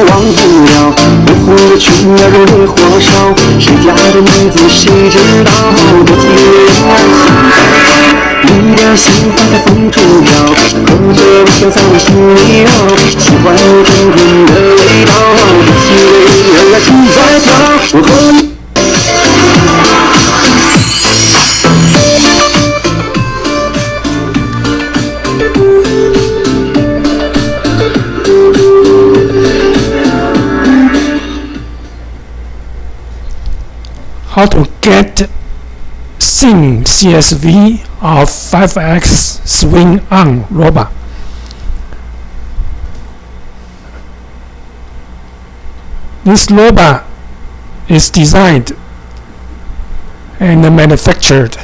忘不了，火红的裙儿热烈火烧，谁家的女子谁知道？不记得你的心花在风中飘，和着我香在心里绕，喜欢你甜甜的味道，不记得人儿心在跳，我和你。How to get Sing CSV of 5x swing arm robot. This robot is designed and manufactured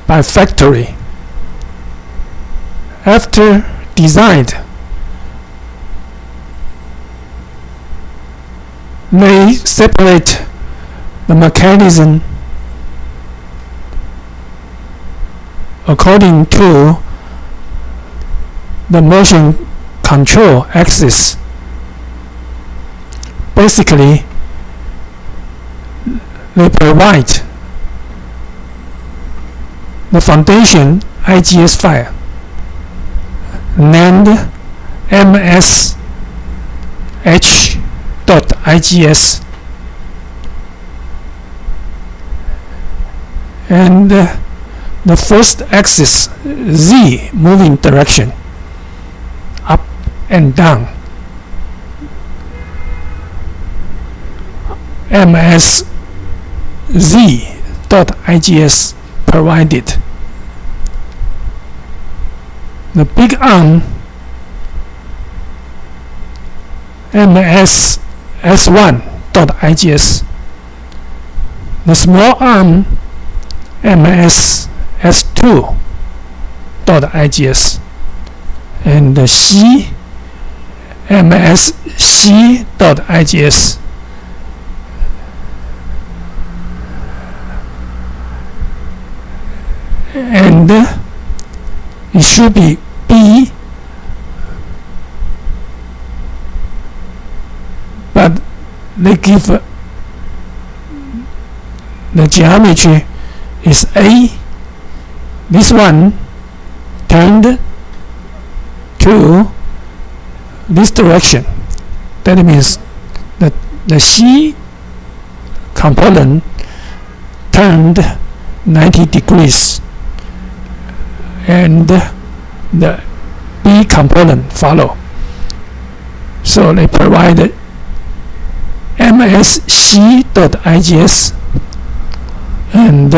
by factory. After designed, they separate the mechanism according to the motion control axis. Basically, they provide the foundation IGS file named msh.igs and the first axis Z moving direction up and down, msz.igs provided. The big arm mss1.igs, the small arm mss2.igs, and the C msc.igs. And it should be B, but they give the geometry is A. This one turned to this direction. That means that the C component turned 90 degrees and the B component follow. So they provide msc.igs and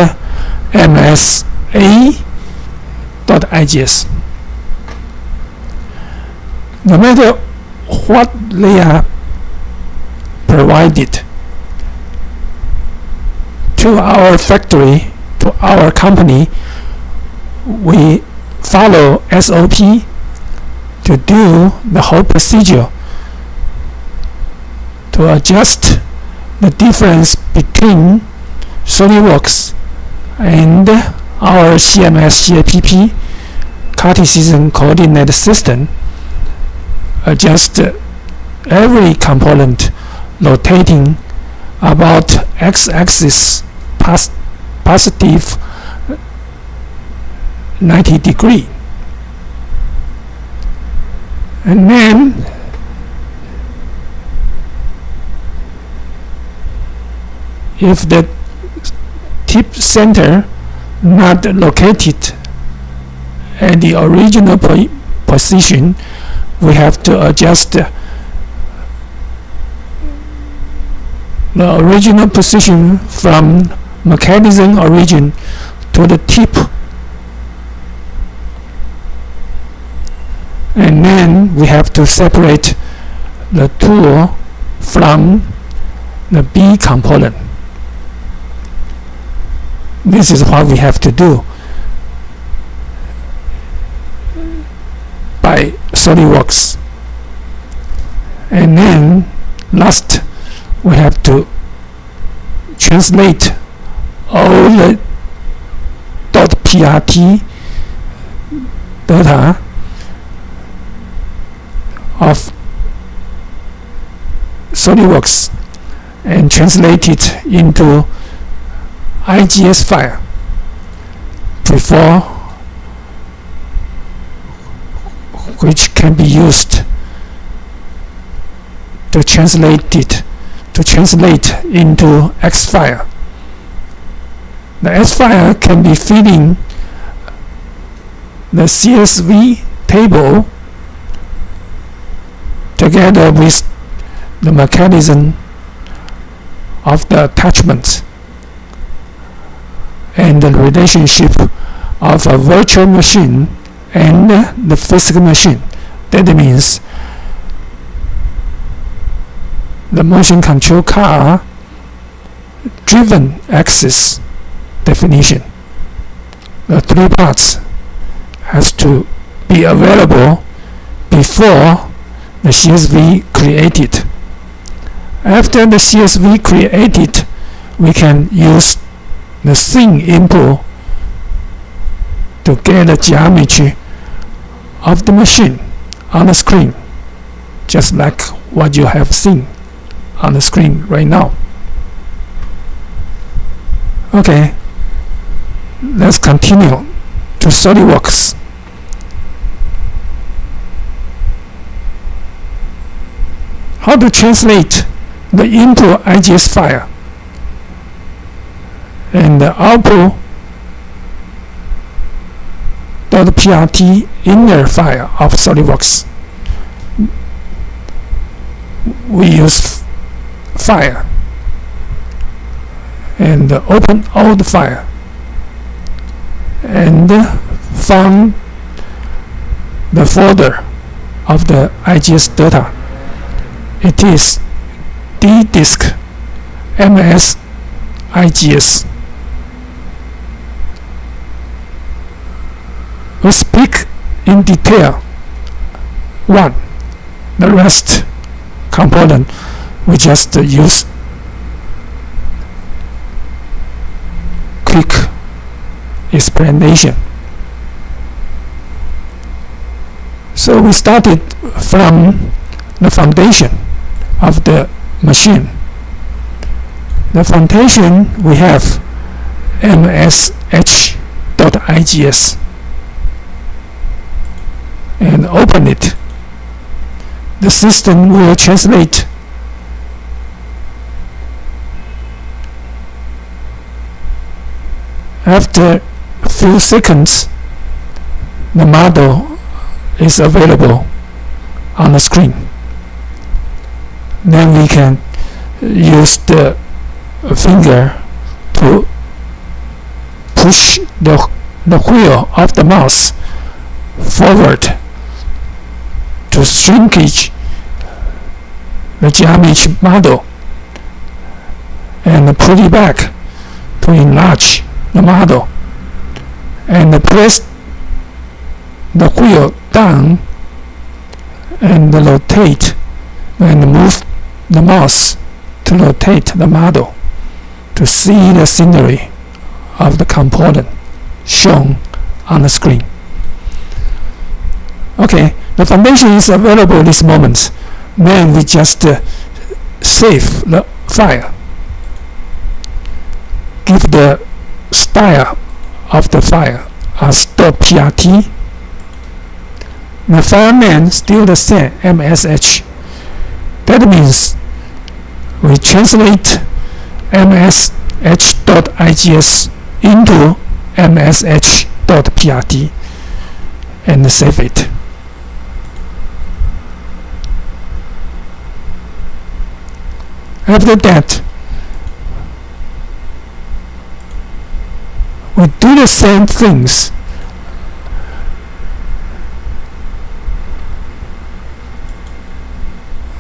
msa.igs. No matter what they are provided to our factory, to our company, we follow SOP to do the whole procedure to adjust the difference between SolidWorks and our CMS CAPP Cartesian coordinate system. Adjust every component rotating about x-axis positive 90 degree, and then if the tip center not located at the original position, we have to adjust the original position from mechanism origin to the tip, and then we have to separate the tool from the B component. This is what we have to do by SolidWorks. And then last, we have to translate all the .prt data of SolidWorks and translate it into IGS file before, which can be used to translate into X file. The X file can be feeding the CSV table together with the mechanism of the attachment and the relationship of a virtual machine and the physical machine. That means the motion control car driven axis definition. The three parts has to be available before the CSV created. After the CSV created, we can use the scene input to get the geometry of the machine on the screen, just like what you have seen on the screen right now. Okay, let's continue to SolidWorks. How to translate the input IGS file and the output .prt inner file of SolidWorks. We use file and open old file and found the folder of the IGS data. It is D-Disk MS IGS. We speak in detail. 1. The rest component we just use quick explanation. So we started from the foundation of the machine. The foundation we have msh.igs and open it. The system will translate after a few seconds. The model is available on the screen. Then we can use the finger to push the wheel of the mouse forward to shrinkage the geometry model and pull it back to enlarge the model, and press the wheel down and rotate and move the mouse to rotate the model to see the scenery of the component shown on the screen. Okay, the foundation is available this moment. Then we just save the file. Give the style of the file as .prt. The file name still the same, msh. That means we translate msh.igs into msh.prt and save it. After that, we do the same things.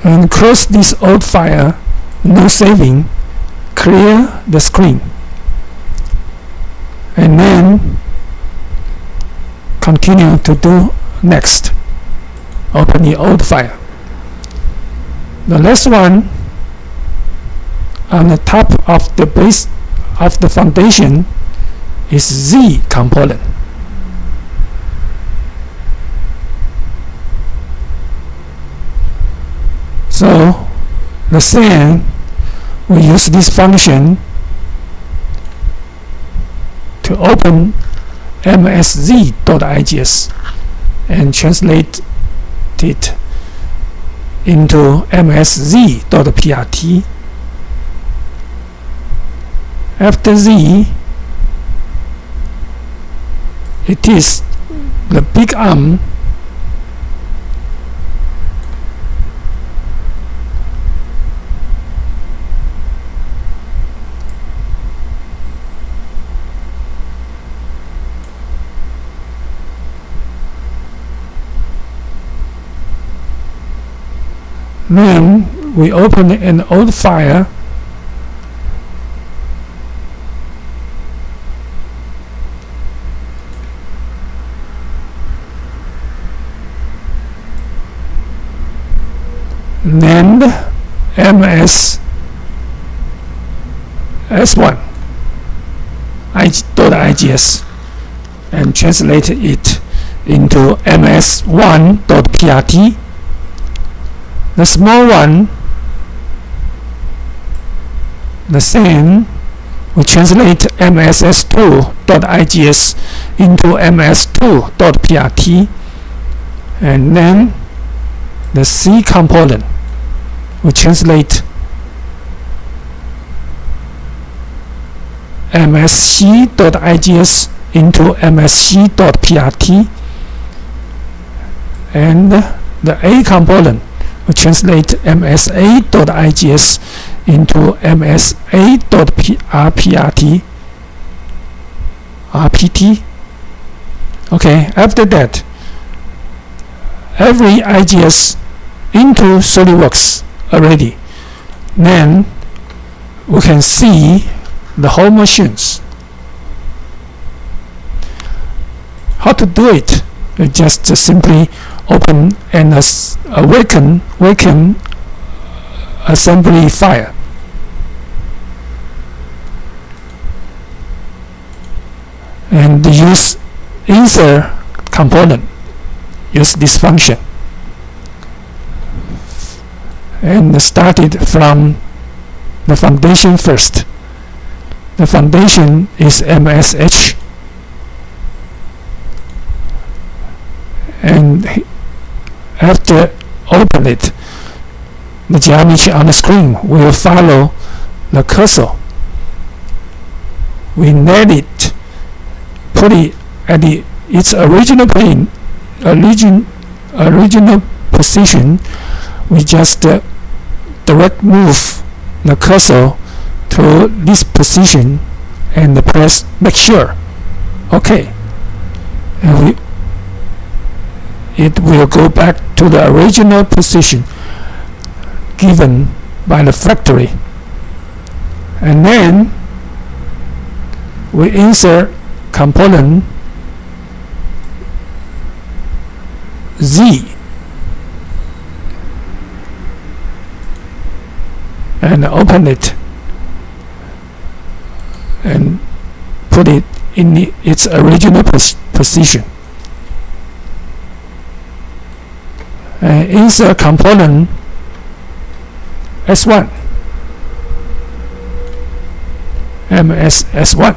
And close this old file, no saving, clear the screen, and then continue to do next. Open the old file. The last one on the top of the base of the foundation is Z component. So The same, we use this function to open msz.igs and translate it into msz.prt. After z, it is the big arm then we open an old file named ms.igs and translate it into ms1.prt. The small one, the same, we translate mss2.igs into ms2.prt, and then the C component, we translate msc.igs into msc.prt, and the A component, we translate msa.igs into msa.rpt. Okay, after that, every IGS into SolidWorks already. Then we can see the whole machines. How to do it? We just simply open an awaken assembly file. And use insert component. Use this function. And start it from the foundation first. The foundation is MSH. And after open it, the geometry on the screen will follow the cursor. We net it, put it at its original plane, original position. We just direct move the cursor to this position and press make sure. Okay, and it will go back to the original position given by the factory. And then we insert component Z and open it and put it in its original position. Insert component S1, MSS1,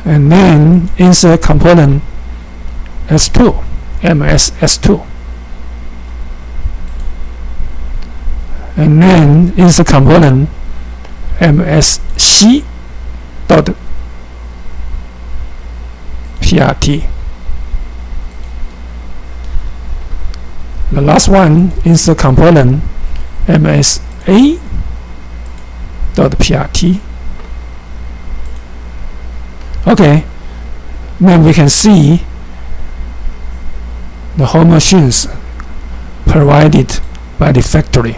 and then insert component S2, MSS2, and then insert component MSC.PRT. The last one is the component MSA.PRT. Okay, then we can see the whole machines provided by the factory.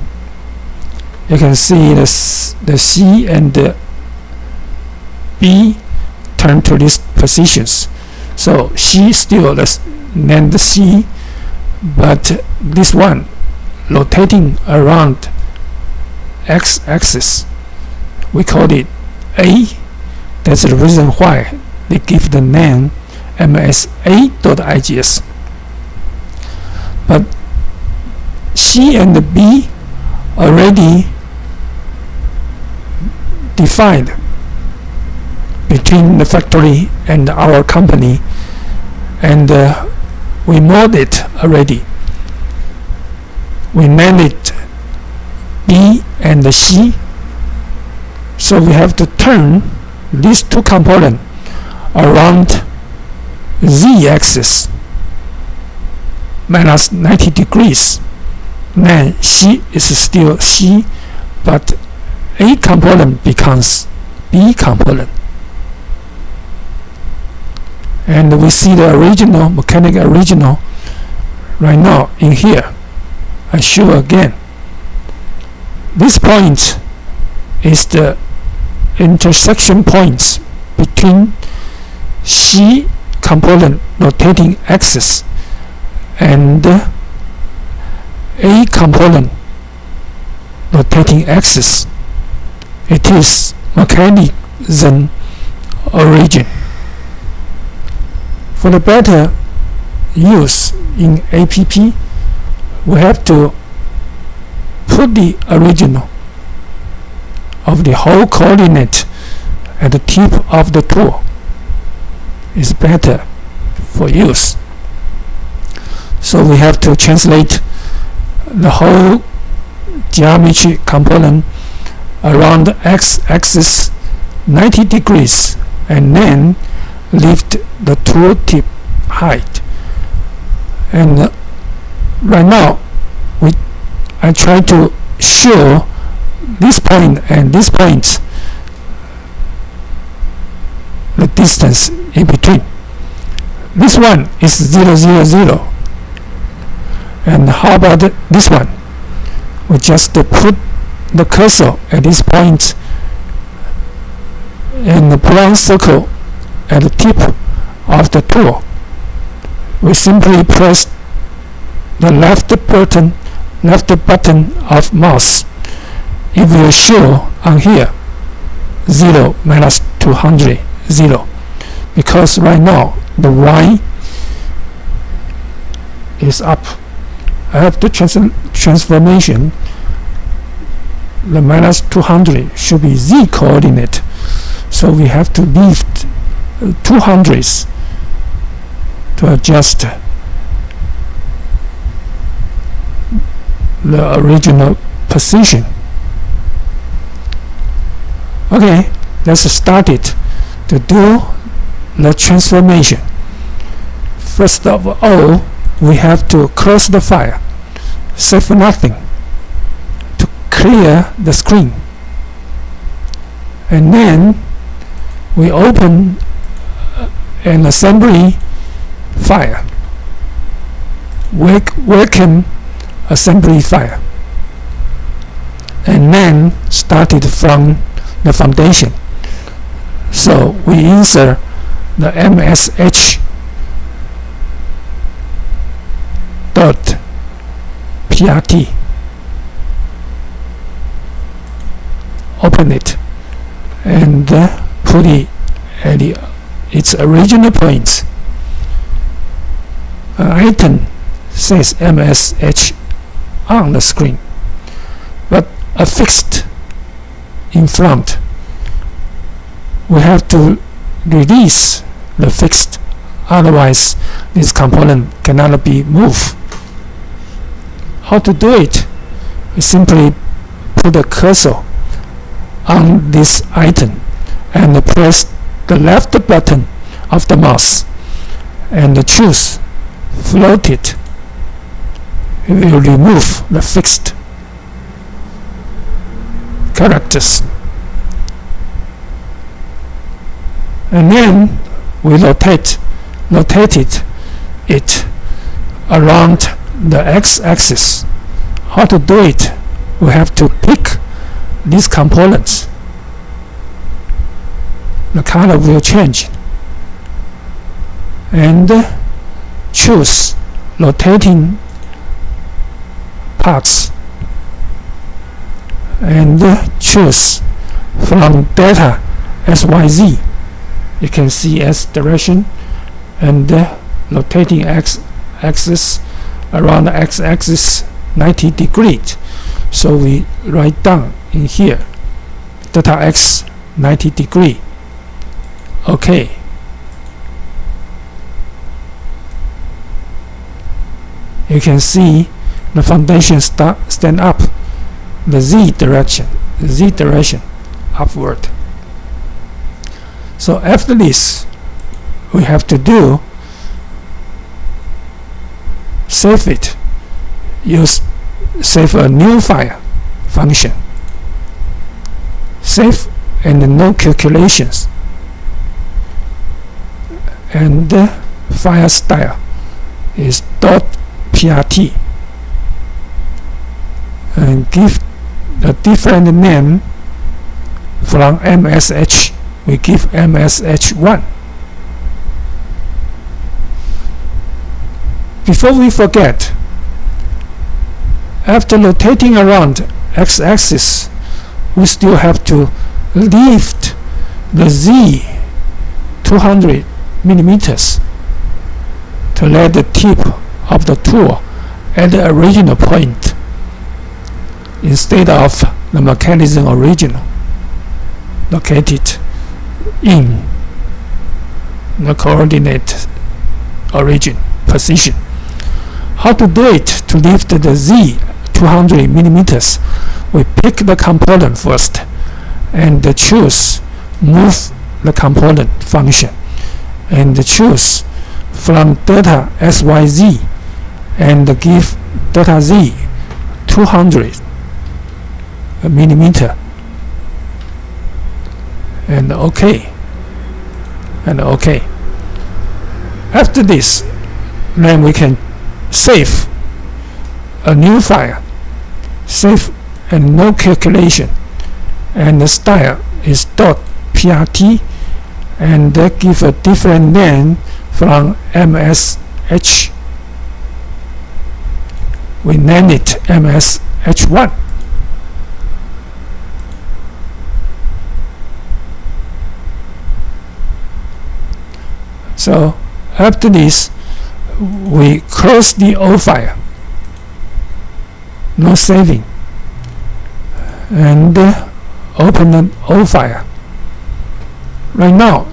You can see the C and the B turn to these positions. So C still then the C, but this one rotating around x-axis. We call it A. That's the reason why they give the name MSA.IGS. but C and B already defined between the factory and our company, and we made it already. We named it B and C, so we have to turn these two components around z-axis minus 90 degrees. Then C is still C, but A component becomes B component. And we see the original, mechanical original, right now in here. I show again. This point is the intersection points between C component rotating axis and A component rotating axis. It is machanism origin. For the better use in APP, we have to put the original of the whole coordinate at the tip of the tool. Is better for use. So we have to translate the whole geometry component around the x-axis 90 degrees and then lift the tool tip height. And right now I try to show this point and this point, the distance in between. This one is 0, 0, 0. And how about this one? We just put the cursor at this point and the brown circle at the tip of the tool. We simply press the left button of mouse. It will show on here 0 minus 200, 0. Because right now the Y is up. I have to transformation. The minus 200 should be Z coordinate. So we have to lift 200s to adjust the original position. Okay, let's start it to do the transformation. First of all, we have to close the file, save nothing, to clear the screen. And then we open an assembly file, working assembly file, and then start it from the foundation. So we insert the MSH dot PRT, open it and put it at its original points. An item says MSH on the screen, but affixed in front. We have to release the fixed, otherwise this component cannot be moved. How to do it? We simply put a cursor on this item and press the left button of the mouse and choose float it. It will remove the fixed characters. And then we rotate it around the x-axis. How to do it? We have to pick these components. The color will change. And choose rotating parts. And choose from data XYZ. You can see S direction and rotating axis around the x-axis 90 degrees. So we write down in here delta x 90 degree. Okay. You can see the foundation stand up, the z direction upward. So after this, we have to do save it. Save a new file function. Save and no calculations. And the file style is .prt, and give a different name. From MSH we give MSH1. Before we forget, after rotating around x-axis, we still have to lift the z 200 millimeters to let the tip of the tool at the original point instead of the mechanism original located in the coordinate origin position. How to do it? To lift the z 200 millimeters, we pick the component first and choose move the component function and choose from delta syz and give delta z 200 millimeter and OK and OK. After this, then we can save a new file, save and no calculation, and the style is .prt, and give a different name from MSH. We name it MSH1. So after this, we close the O file, no saving, and open the O file. Right now,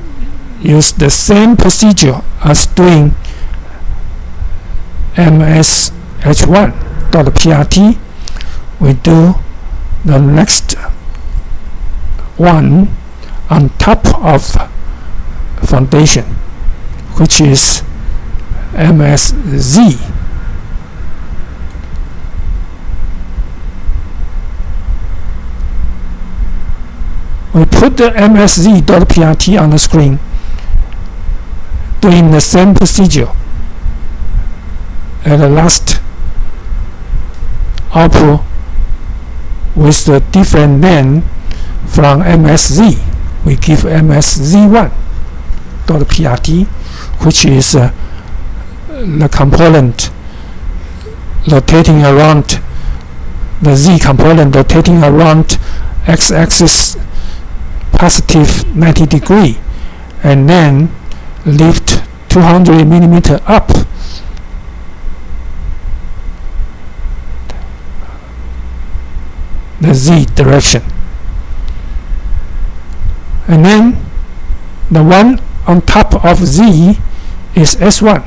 use the same procedure as doing msh1.prt. We do the next one on top of foundation, which is MSZ. We put the MSZ.prt on the screen, doing the same procedure. At the last output with a different name from MSZ, we give MSZ1.prt, which is the component rotating around the Z component rotating around x-axis positive 90 degree, and then lift 200 millimeter up. The Z direction, and then the one on top of Z is S1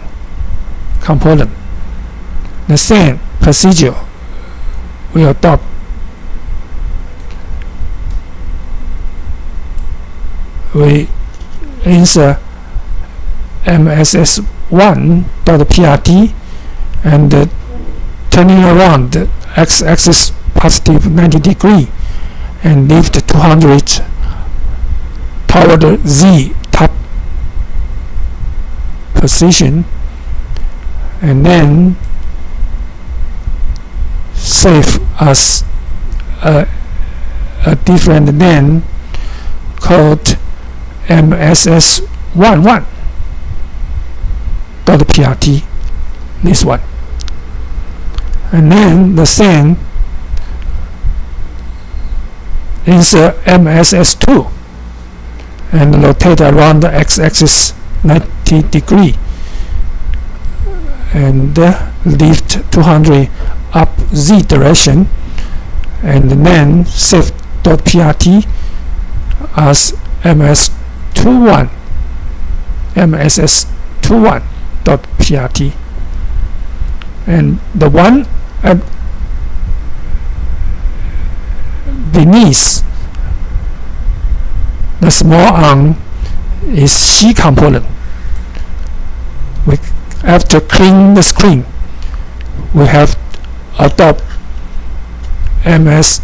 component. The same procedure we adopt. We insert MSS1.prt and turning around the x-axis positive 90 degree and lift 200 toward the Z top position, and then save as a different name called MSS11.prt, this one, and then the same insert MSS2 and rotate around the x-axis 90 degree and lift 200 up Z direction, and then save.prt as mss21.prt, and the one beneath the small arm is C component. We after clean the screen, we have adopt MSC,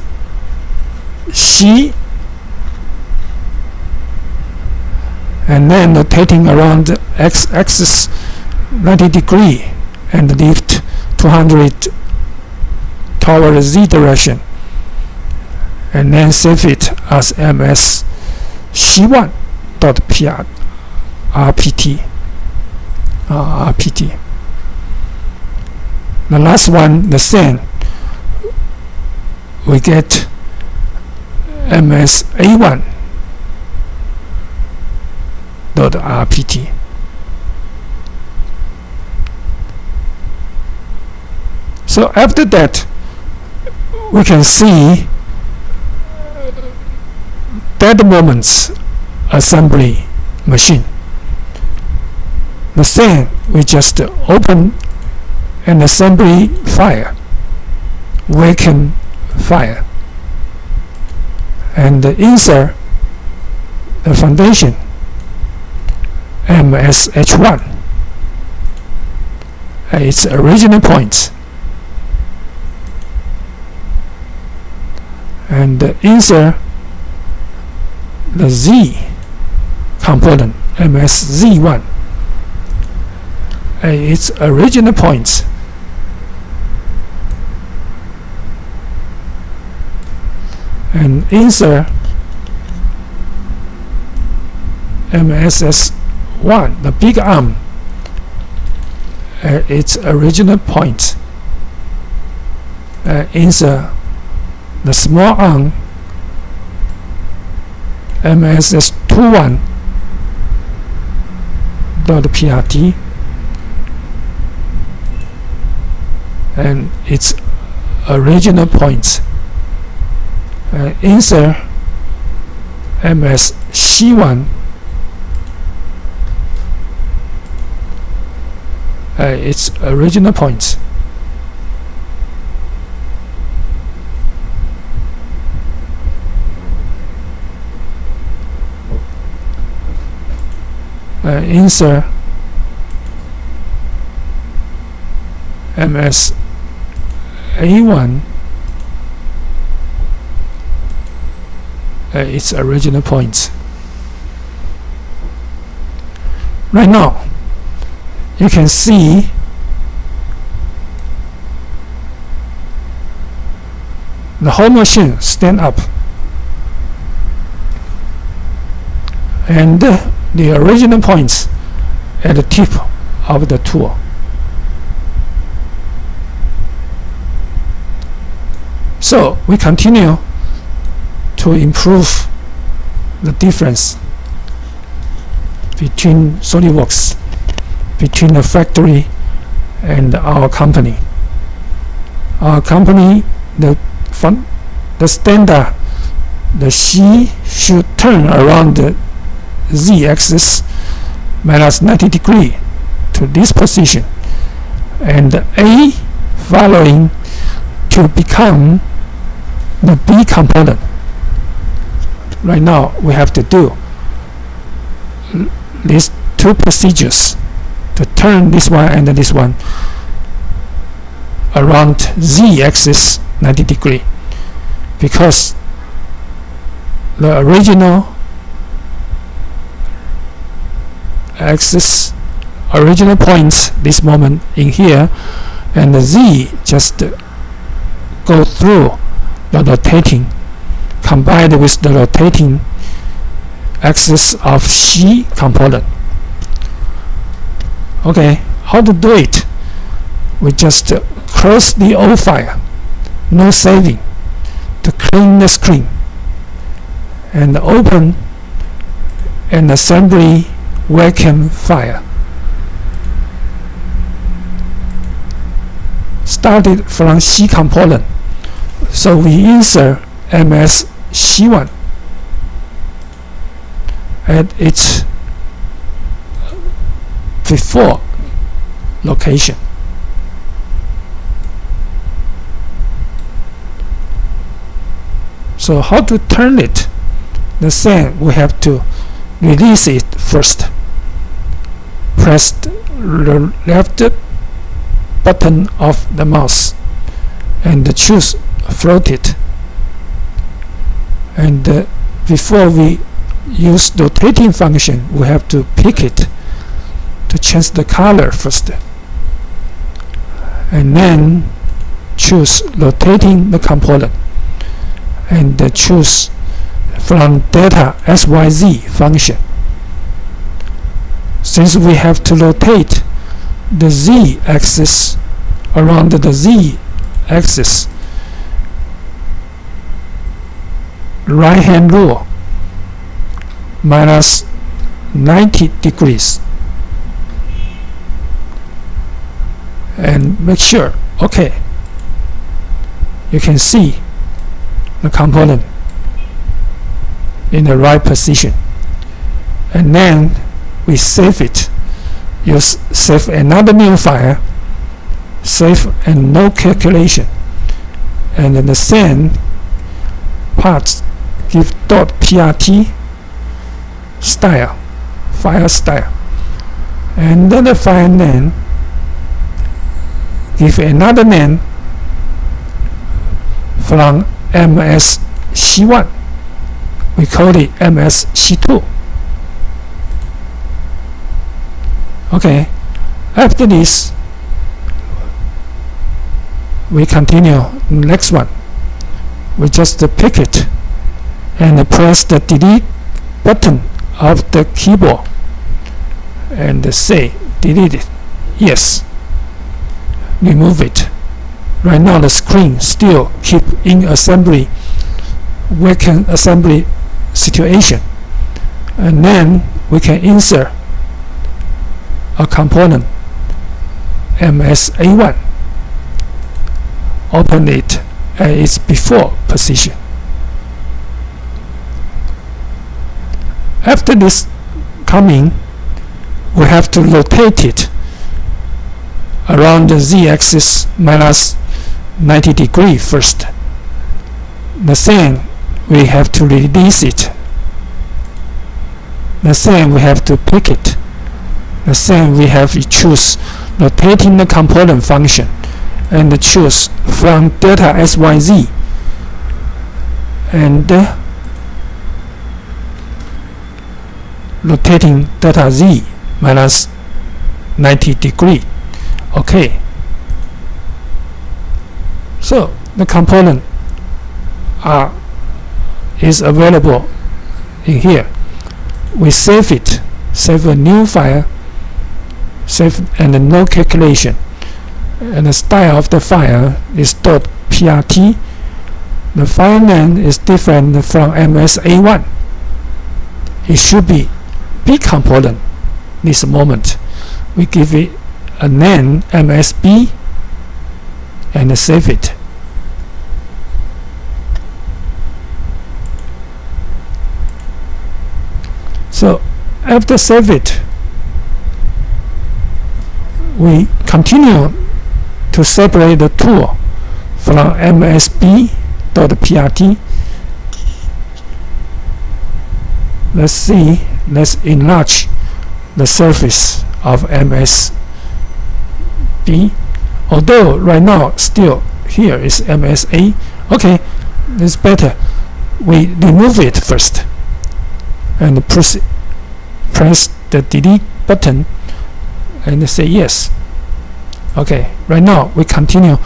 and then rotating around the x-axis 90 degree and lift 200 toward Z direction, and then save it as msc1.rpt. The last one, the same. We get msa1.rpt. So after that, we can see that moment's assembly machine. The same, we just open an assembly file, vacuum file, and insert the foundation MSH1 at its original point, and insert the Z component MSZ1 at its original point, and insert MSS1, the big arm, at its original point, insert the small arm MSS21.prt, and its original point, insert MSC1 its original point, insert MSA1 its original point. Right now, you can see the whole machine stand up, and the original points at the tip of the tool. So we continue to improve the difference between SolidWorks, between the factory and our company. Our company, the standard, the C should turn around the Z-axis minus 90 degree to this position, and the A following to become the B component. Right now we have to do these two procedures to turn this one and this one around Z-axis 90 degree, because the original axis, original points this moment in here, and the Z just go through the rotating, combined with the rotating axis of C component. Okay, how to do it? We just close the old file, no saving, to clean the screen, and open an assembly vacuum file. started from C component, so we insert MS C1 at its before location. So how to turn it? The same, we have to release it first. Press the left button of the mouse and choose float it. And before we use rotating function, we have to pick it to change the color first. And then choose rotating the component and choose from data XYZ function. Since we have to rotate the Z axis around the Z axis, right hand rule minus 90 degrees, and make sure, okay, you can see the component in the right position. And then we save it. You save another new file, save and no calculation, and then the same parts give .prt style, file style, and then the file name give another name from MSC1. We call it MSC2. Okay, after this we continue next one. We just pick it and press the delete button of the keyboard and say delete it. Yes. Remove it. Right now the screen still keep in assembly, working assembly situation, and then we can insert a component MSA1, open it at its before position. After this coming, we have to rotate it around the Z-axis minus 90 degrees first. The same, we have to release it. The same, we have to pick it. The same, we have to choose rotating the component function and choose from data XYZ and rotating data Z minus 90 degree. Okay. So the component is available in here. We save it, save a new file, save and no calculation, and the style of the file is .prt. The file name is different from MSA1. It should be B component. This moment we give it a name MSB and save it. So after save it, we continue to separate the tool from MSB.prt. Let's see, let's enlarge the surface of MSB. Although right now still here is MSA. Okay, it's better. We remove it first and press the delete button and say yes. Okay, right now we continue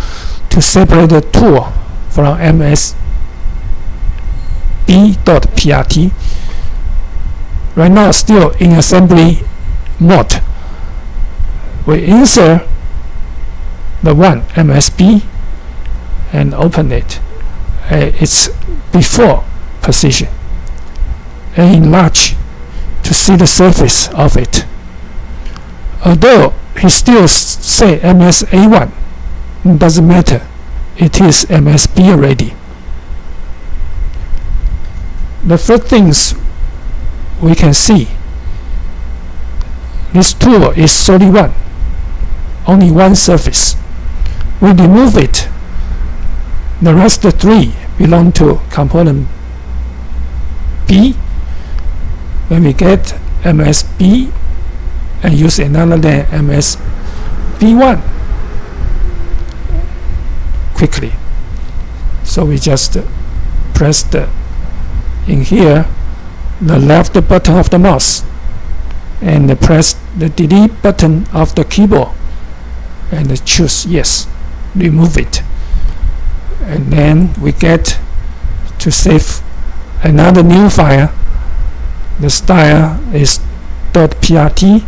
to separate the tool from MSB.prt. Right now still in assembly mode. We insert the one MSB and open it at its before position and enlarge to see the surface of it. Although he still say MSA1, doesn't matter, it is MSB already. The first things we can see, this tool is 31, only one surface. We remove it, the rest of 3 belong to component B. When we get MSB and use another than MSB1 quickly, so we just press in here the left button of the mouse and press the delete button of the keyboard and choose yes, remove it, and then we get to save another new file. The style is .prt.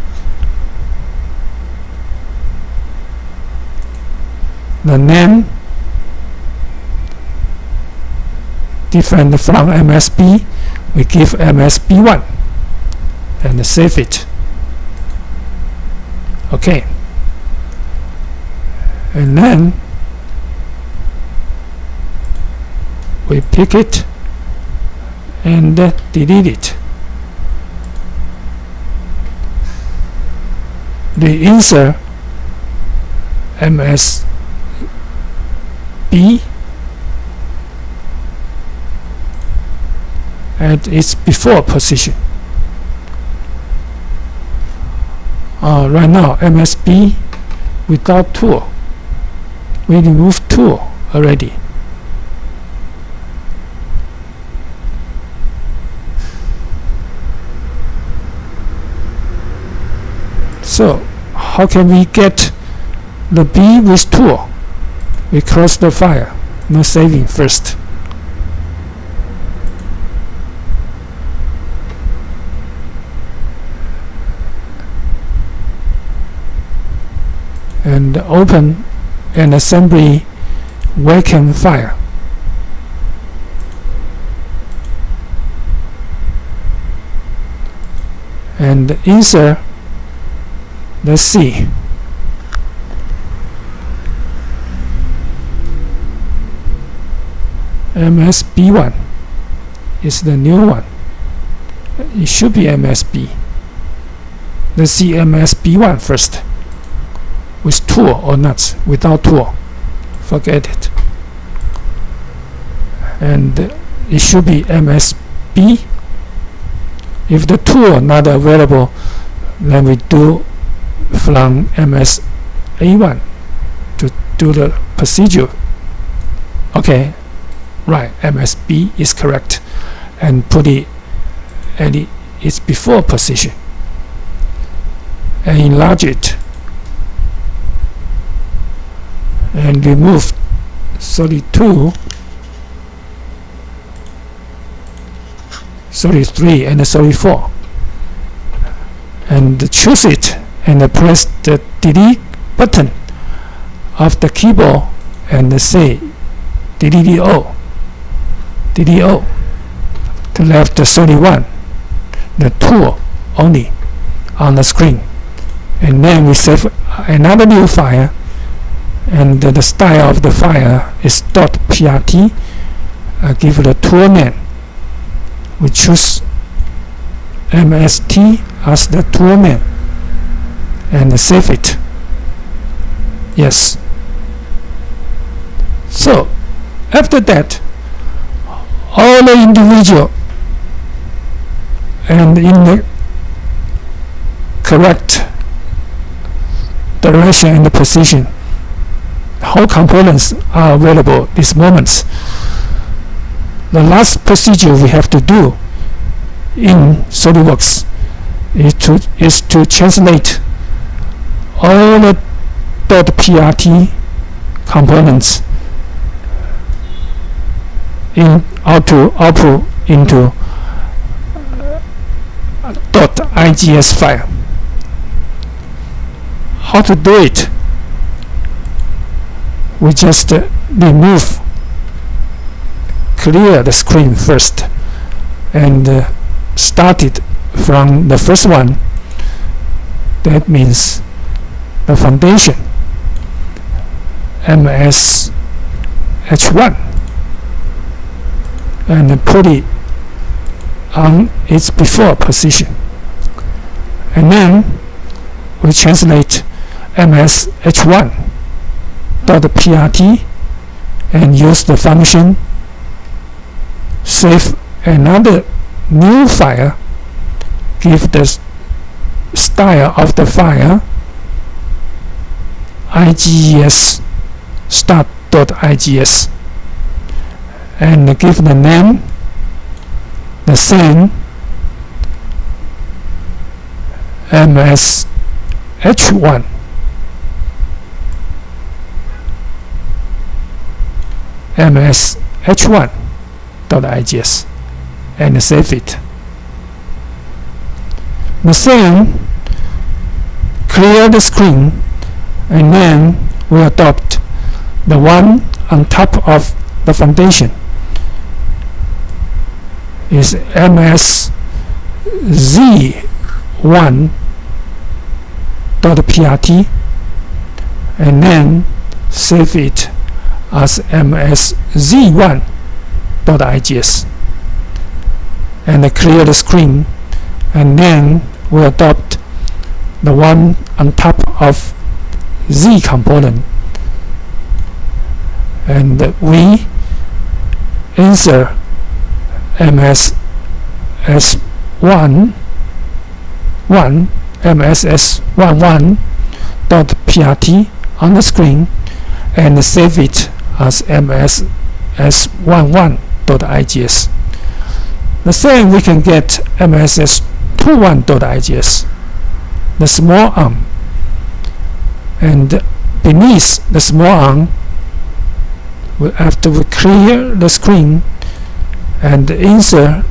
The name different from MSB, we give MSB1 and save it. Okay, and then we pick it and delete it. We insert MSB at its before position. Right now MSB without tool, we remove tool already. So how can we get the B with tool? We close the file, no saving first. And open an assembly wacom file. And insert the C. MSB1 is the new one. It should be MSB. The CMSB1 first, with tool or not. Without tool, forget it. And it should be MSB. If the tool not available, then we do from MSA1 to do the procedure. Okay, right, MSB is correct, and put it at its before position and enlarge it and remove 32, 33 and 34 and choose it and press the delete button of the keyboard and say delete all to left the 31, the tool only on the screen, and then we save another new file, and the style of the file is .prt. Give it a tool name. We choose MST as the tool name and save it. Yes. So after that, all the individual and in the correct direction and the position, whole components are available these moments. The last procedure we have to do in SolidWorks is to translate all the .prt components in output into .igs file. How to do it? We just clear the screen first and start it from the first one. That means the foundation, MSH1 and put it on its before position, and then we translate MSH1.prt and use the function save another new file, give the style of the file IGES start.igs and give the name the same MSH1 MSH1.igs and save it. The same, clear the screen, and then we adopt the one on top of the foundation is MSZ1.prt and then save it as MSZ1.igs and clear the screen, and then we adopt the one on top of Z component and we insert MSS11 on the screen and save it as MSS11.igs. The same we can get MSS21.igs, the small arm, and beneath the small arm, after we clear the screen and insert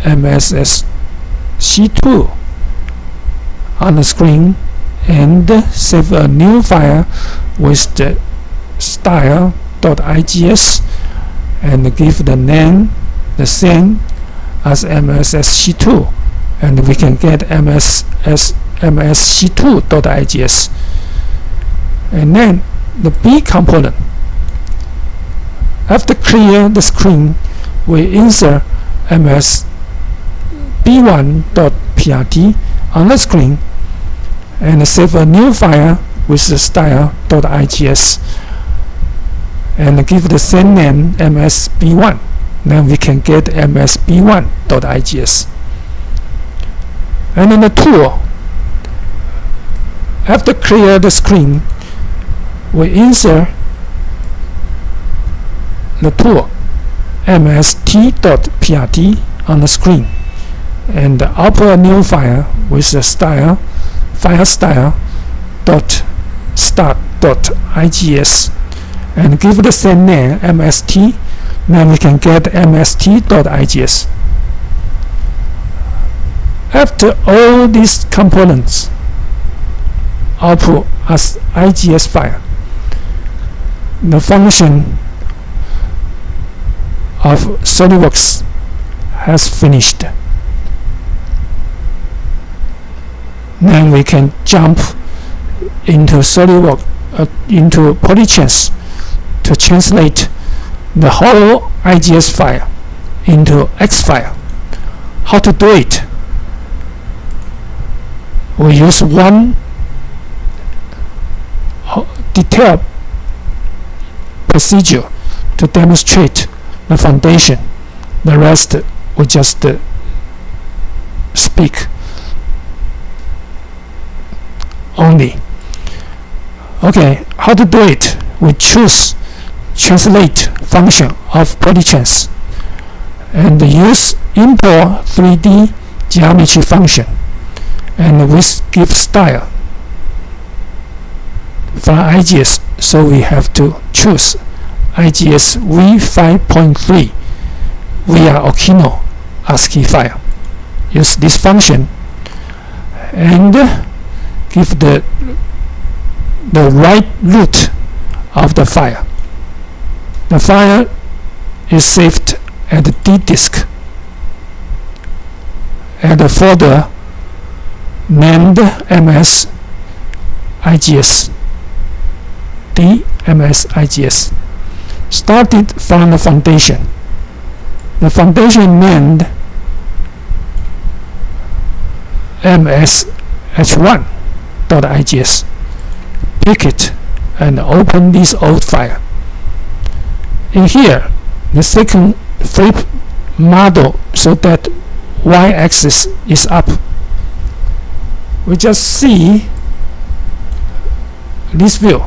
MSSC2 on the screen and save a new file with the style.igs and give the name the same as MSSC2, and we can get MSC2.igs. And then the B component, after clear the screen, we insert MSB1.prt on the screen and save a new file with the style.igs and give the same name MSB1. Then we can get MSB1.igs. And then the tool, after clear the screen, we insert the tool mst.prt on the screen and output a new file with the file style.start.igs and give the same name mst. Then we can get mst.igs. After all these components output as IGS file, the function of SolidWorks has finished. Then we can jump into SolidWorks, into Polychance to translate the whole IGS file into X file. How to do it? We use one detailed procedure to demonstrate the foundation. The rest we just speak only. Okay, how to do it? We choose translate function of Polychance and use import 3D geometry function, and we give style from IGS, so we have to choose IGS v5.3 via Okino ASCII file. Use this function and give the right root of the file. The file is saved at the D disk at the folder named MS IGS D MS IGS. Started from the foundation. The foundation named msh1.igs. Pick it and open this old file. In here, the second flip model so that y-axis is up. We just see this view.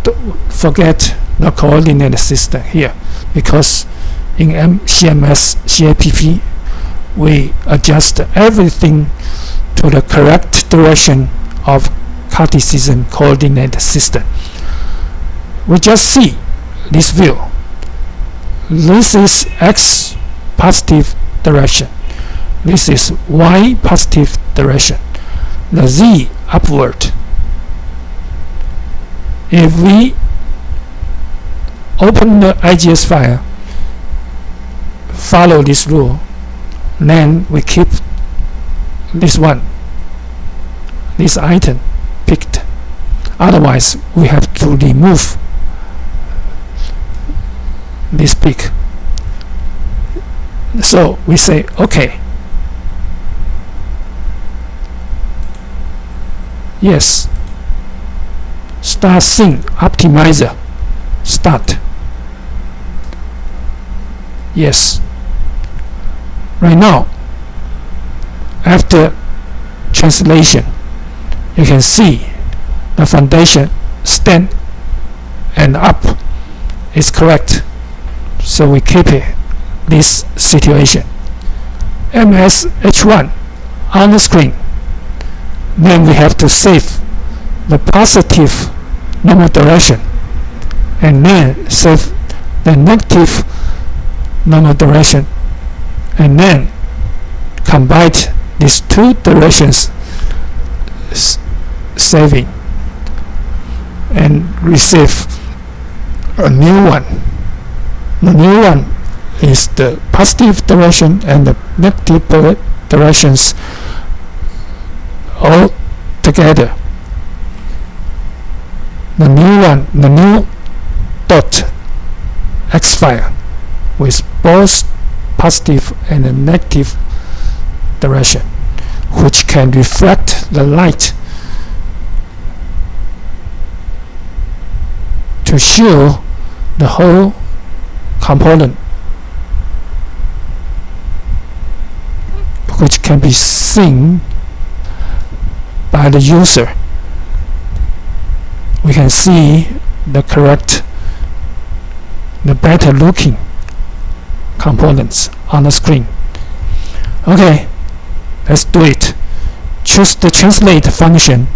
Don't forget the coordinate system here, because in CMS CAPP we adjust everything to the correct direction of Cartesian coordinate system. We just see this view. This is x positive direction. This is y positive direction. The z upward. If we open the IGS file, follow this rule, then we keep this one, this item picked. Otherwise, we have to remove this pick. So we say OK. Yes. Start Sync Optimizer. Start. Yes. Right now, after translation, you can see the foundation stand and up is correct. So we keep it this situation. MSH1 on the screen. Then we have to save the positive normal direction and then save the negative normal direction and then combine these two directions, saving, and receive a new one. The new one is the positive direction and the negative directions all together. The new one, the new .x file with both positive and negative direction, which can reflect the light to show the whole component, which can be seen by the user. We can see the correct, the better looking components on the screen. Okay, let's do it. Choose the translate function.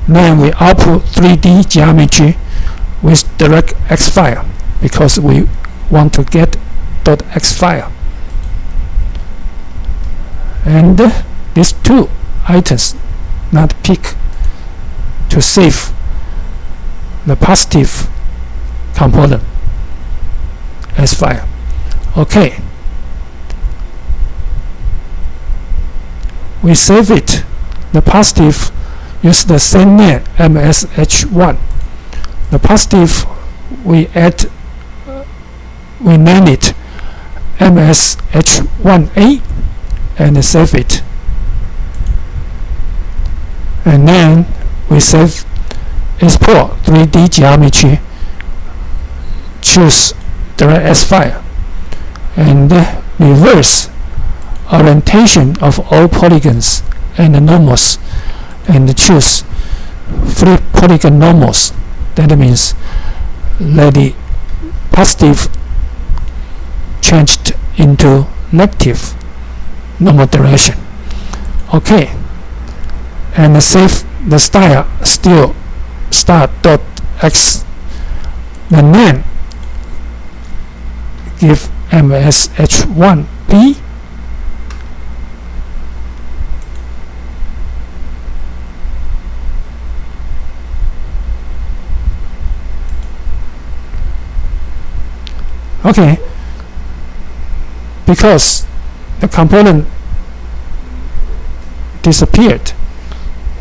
Then we output 3D geometry with DirectX file because we want to get .x file. And these two items not pick to save the positive component as file. Okay, we save it. The positive use the same name MSH1. The positive we add, we name it MSH1A and save it. And then we save, export 3D geometry, choose DirectX file, and reverse orientation of all polygons and normals, and choose flip polygon normals. That means let the positive changed into negative normal direction. Okay, and save the style still start.x. The name give MSH1B. Okay, because the component disappeared,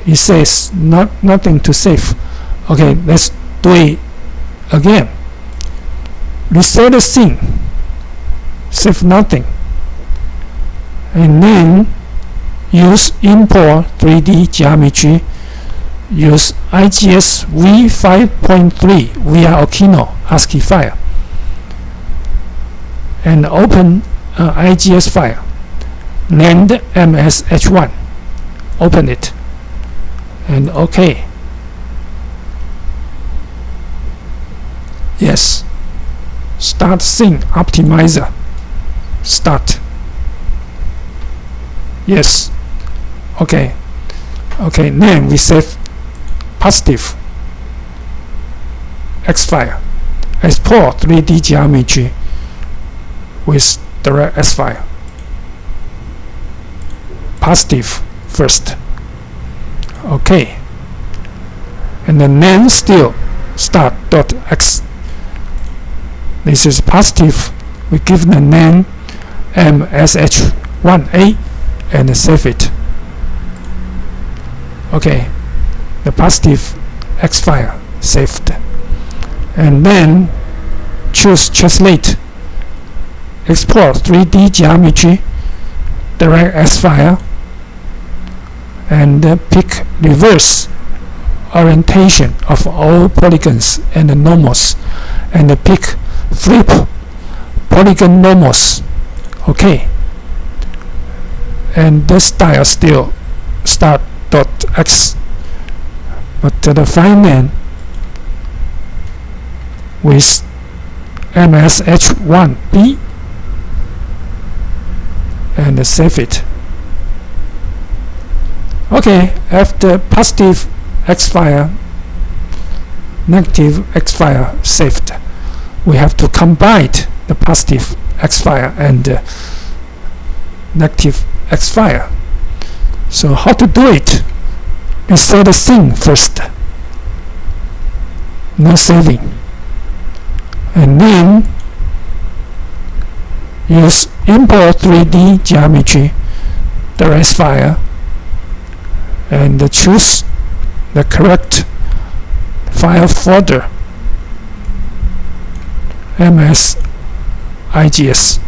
it says nothing to save. Okay, let's do it again. Reset the scene, save nothing, and then use import 3D geometry. Use IGS v5.3 via Okino ASCII file and open an IGS file named MSH1. Open it and OK. Yes. Start Scene Optimizer. Start. Yes. Okay. Okay. Then we save positive X file. Export 3D geometry with DirectX file. Positive first. Okay. And then still start.x. This is positive. We give the name MSH1A and save it. Okay. The positive X file saved, and then choose translate, export 3D geometry, DirectX file, and pick reverse orientation of all polygons and normals, and pick flip polygon normals. Okay, and the style still start.x. But the file name with MSH1B and save it. Okay, after positive X file, negative X file saved, we have to combine the positive X file and negative X file. So how to do it? Reset the scene first, no saving, and then use import 3D geometry, DirectX file, and choose the correct file folder, MS-IGS,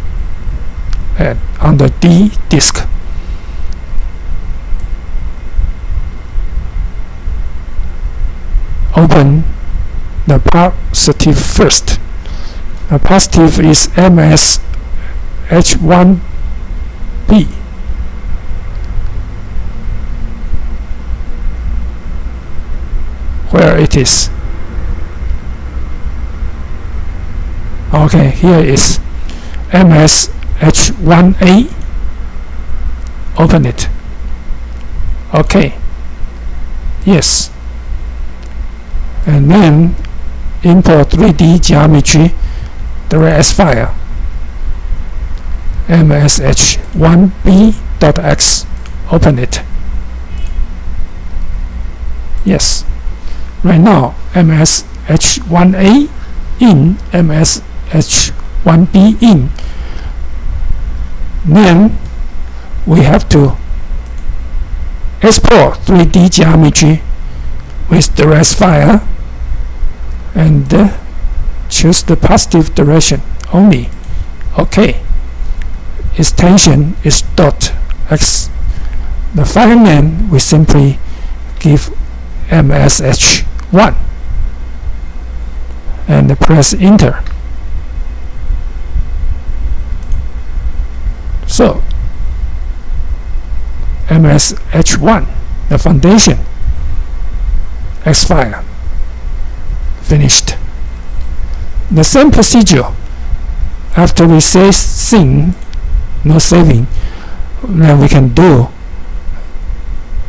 and on the D disk. Open the positive first. The positive is MSH1B. Where it is? Okay, here is MSH1A. Open it. Okay. Yes. And then import 3D geometry, DirectX file, MSH1B.x. Open it. Yes. Right now, MSH1A in, MSH1B in. Then we have to export 3D geometry with the DirectX file and choose the positive direction only. Okay. Extension is .x. The file name we simply give MSH1 and press enter. So MSH1, the foundation X file, finished. The same procedure after we save scene, no saving, then we can do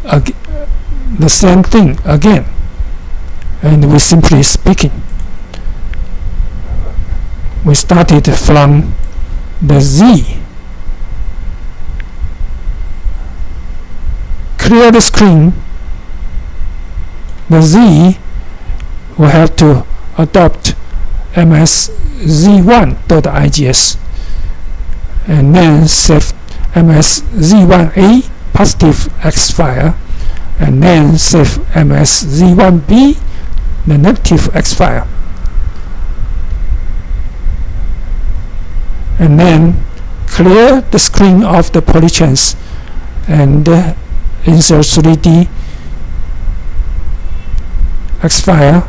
the same thing again, and we simply speaking. We started from the Z. Clear the screen. The Z will have to adopt MSZ1.IGS and then save MSZ1A positive X file and then save MSZ1B the negative X file, and then clear the screen of the polychance and insert 3D X file,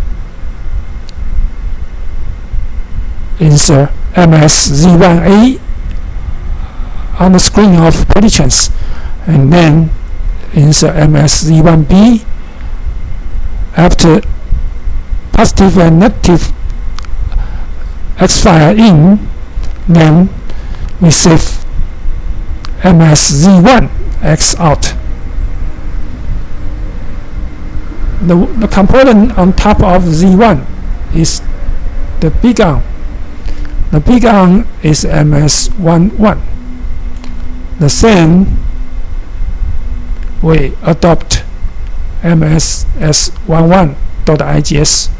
insert MS-Z1A on the screen of polychance, and then insert MS-Z1B. After positive and negative X file in, then we save MS-Z1 X out. The component on top of Z1 is the big arm. The big arm is MS-11. The same we adopt MSS11.IGS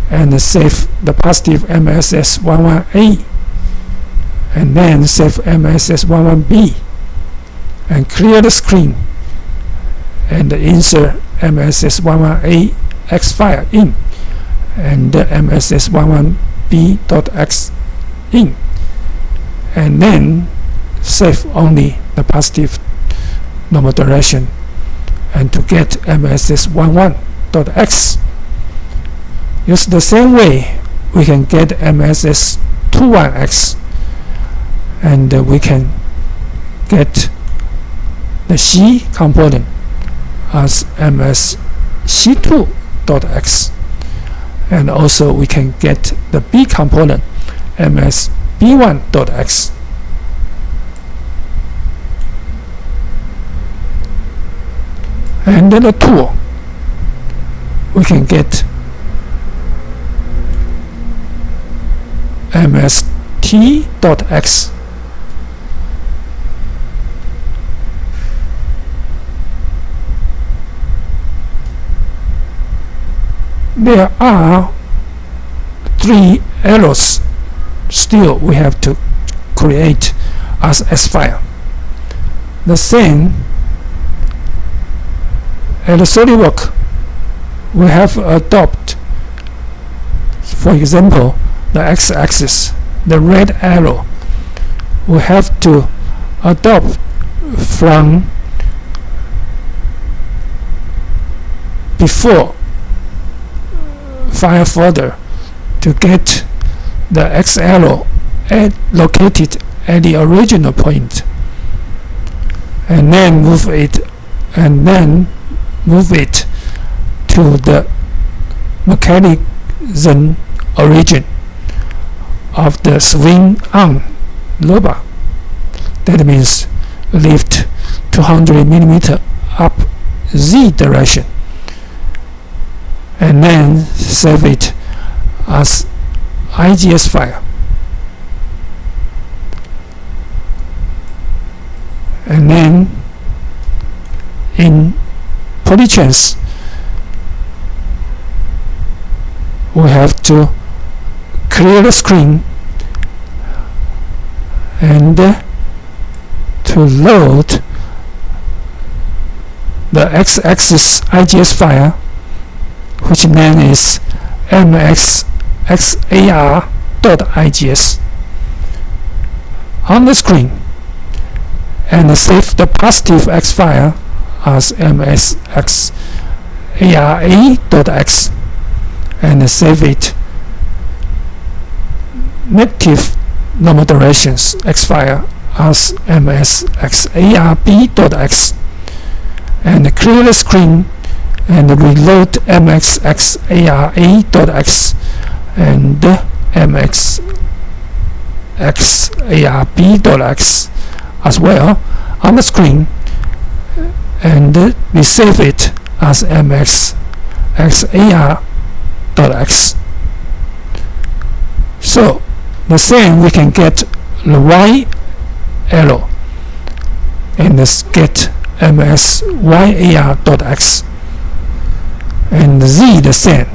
and save the positive MSS11A, and then save MSS11B and clear the screen and insert MSS11A X file in and MSS11B.X in, and then save only the positive normal direction and to get MSS11.X. Use the same way we can get MSS21X, and we can get the C component as MSC2.X, and also we can get the B component MSB1.X. And then the tool, we can get MST.X. There are 3 errors still we have to create as S file. The same at the SolidWorks, we have adopt, for example, the x-axis, the red arrow. We have to adopt from before file folder to get the X arrow located at the original point, and then move it to the machanism origin of the swing arm lever. That means lift 200 mm up Z direction, and then save it as IGS file. And then in polychance, we have to clear the screen and to load the x-axis IGS file, which name is mxxar.igs on the screen, and save the positive X file as msxara.x, and save it negative normal directions X file as msxarb.x, and clear the screen and reload mxxara.x and mxxarb.x as well on the screen, and we save it as mxxar.x. So the same, we can get the Y arrow and get msyar.x, and Z the same,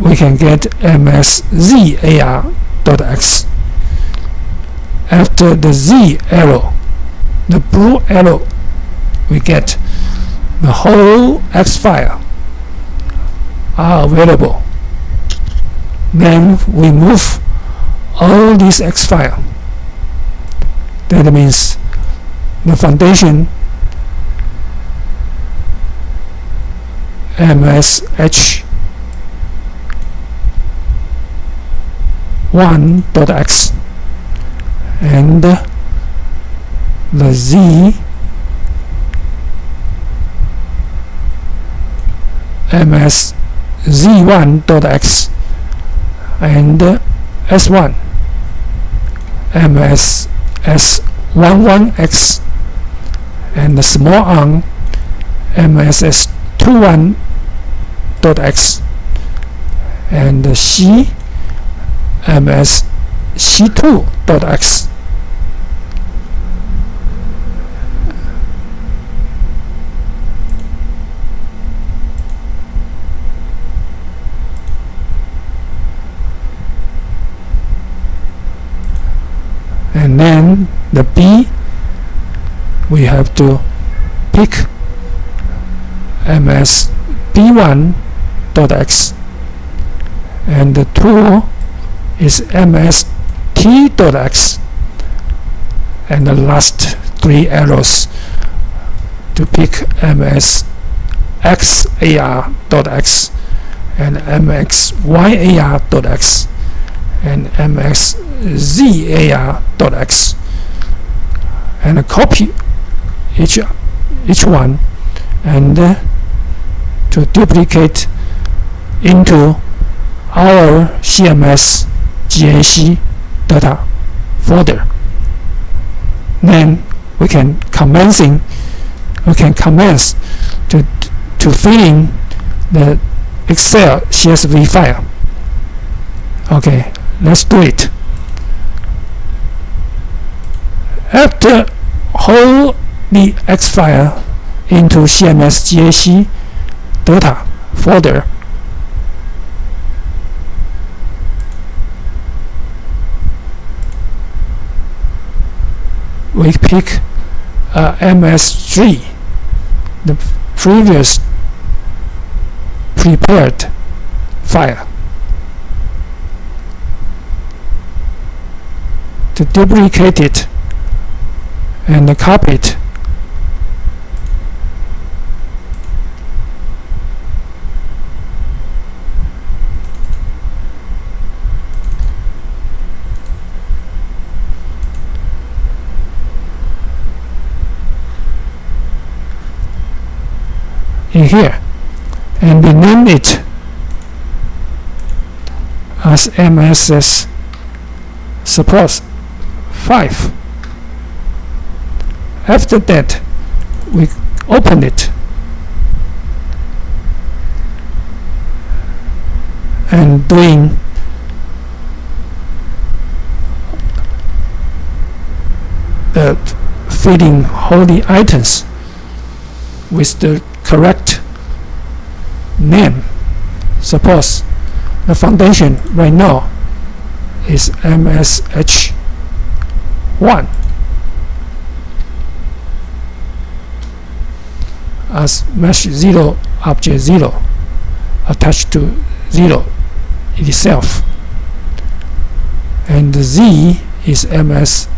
we can get mszar.x. After the Z arrow, the blue arrow, we get the whole X file are available. Then we move all these X file. That means the foundation msh1.x and the z msz1.x and s1 mss11x and the small arm mss21.x and the c msc2.x. And then the B, we have to pick msb1.x and the 2 is mst.x and the last 3 arrows to pick msxar.x and mxyar.x and mxzar.x and copy each one and to duplicate into our CMS GAC data folder. Then we can commence to fill in the Excel CSV file. Okay, let's do it. After hold the X file into CMS GAC data folder, we pick MS3, the previous prepared file, to duplicate it and copy it. In here and rename it as MSS support 5. After that, we open it and doing the filling all the items with the correct name. Suppose the foundation right now is MSH1 as mesh 0 object 0 attached to 0 itself, and the Z is MSZ1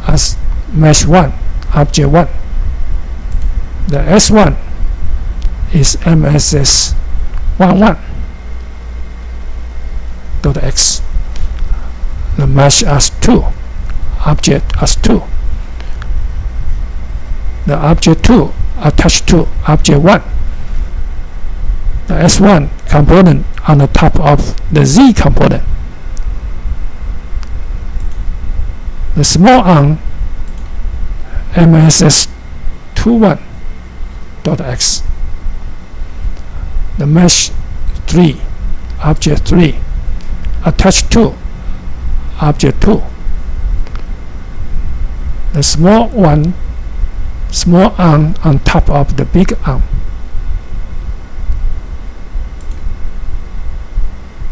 as mesh 1 object 1. The S1 is MSS11.x. The mesh as 2 object as 2. The object 2 attached to object 1. The S1 component on the top of the Z component. The small arm MSS21.x. The mesh 3 object 3 attached to object 2. The small arm on top of the big arm.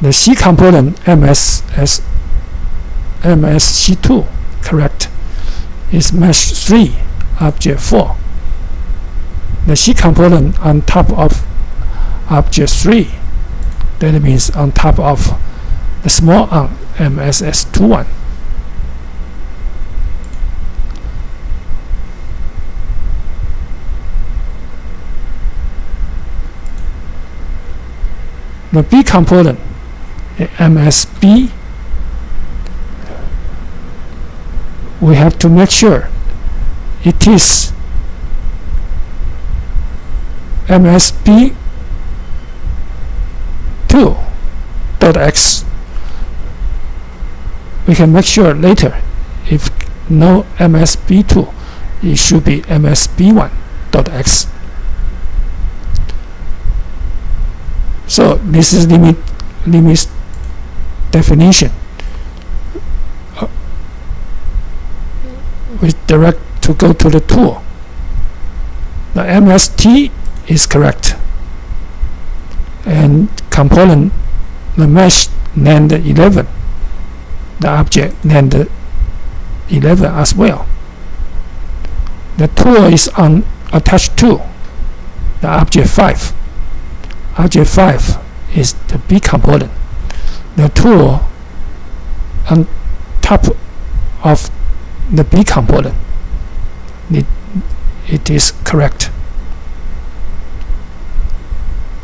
The C component MSC2 correct. is mesh 3, object 4. The C component on top of object 3, that means on top of the small on MSS21. The B component, MSB, we have to make sure it is MSB2.x. We can make sure later, if no MSB2, it should be MSB1.x. So this is limit definition. We direct to go to the tool. The MST is correct, and component, the mesh named 11, the object named 11 as well. The tool is on attached to the object 5. Object 5 is the B component. The tool on top of the B component, it is correct.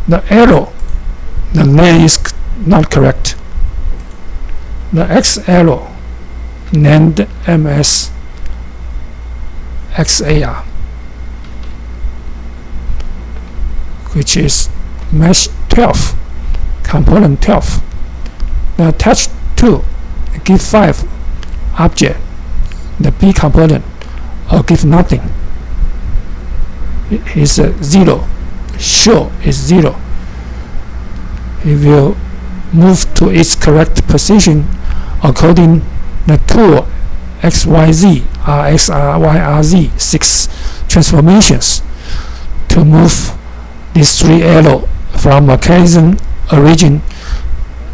The arrow, the name is not correct. The X arrow named MS XAR, which is mesh 12, component 12. The attached to give 5 object, the B component, or give nothing. It is 0. Show is 0. It will move to its correct position according the tool XYZ RXRYRZ 6 transformations to move these 3 arrows from mechanism origin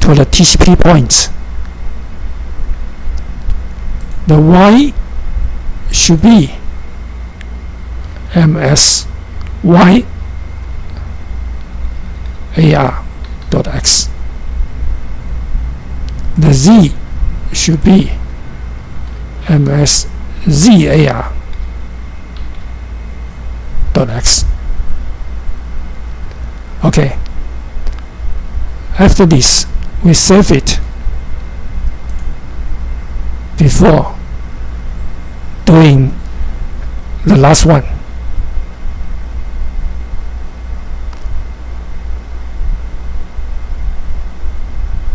to the TCP points. The Y should be MSY AR.x. The Z should be MSZAR.x. Okay. After this, we save it before doing the last one.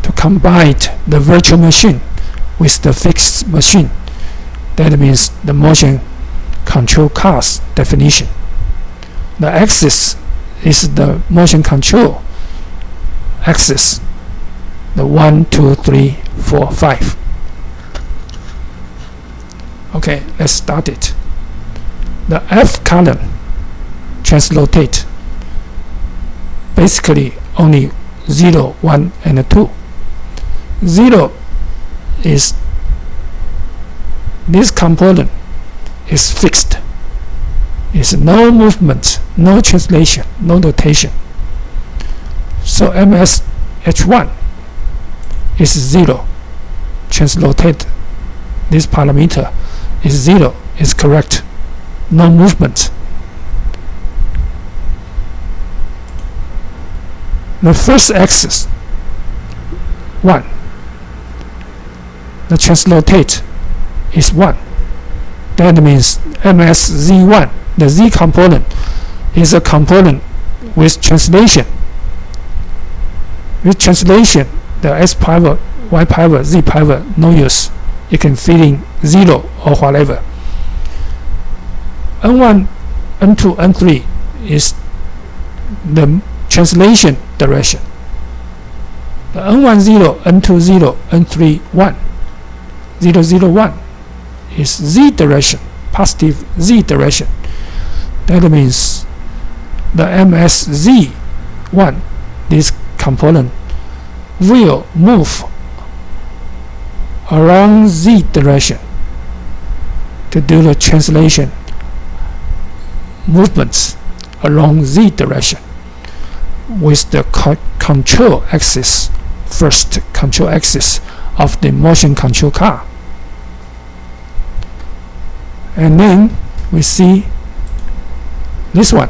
To combine the virtual machine with the fixed machine, that means the motion control cars definition. The axis is the motion control axis, the 1, 2, 3, 4, 5. Okay, let's start it. The F column translocate, basically only 0, 1, and 2. 0 is this component is fixed. It's no movement, no translation, no notation. So MSH1 is 0. Translocate this parameter is 0, is correct. No movement. The first axis 1. The translocate is 1. That means MSZ1, the Z component, is a component with translation. With translation, the S pivot, Y pivot, Z pivot, no use. You can fill in 0 or whatever. N1, N2, N3 is the translation direction. The N1 0, N2 0, N3 1. 0, 0, 1 is Z direction, positive Z direction. That means the MSZ1, this component, will move around Z direction. to do the translation movements along Z direction with the control axis, first control axis of the motion control car. And then we see this one,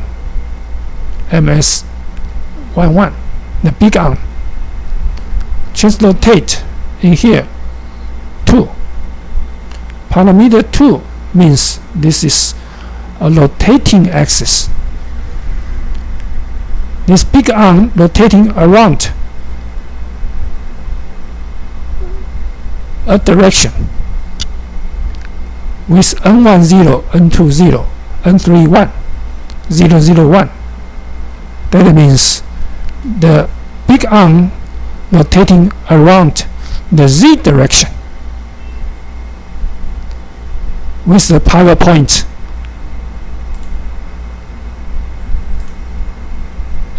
MS11, the big arm. Transrotate in here 2. Parameter 2 means this is a rotating axis. This big arm rotating around a direction with N10, N20, N31, 001. That means the big arm rotating around the Z direction with the power point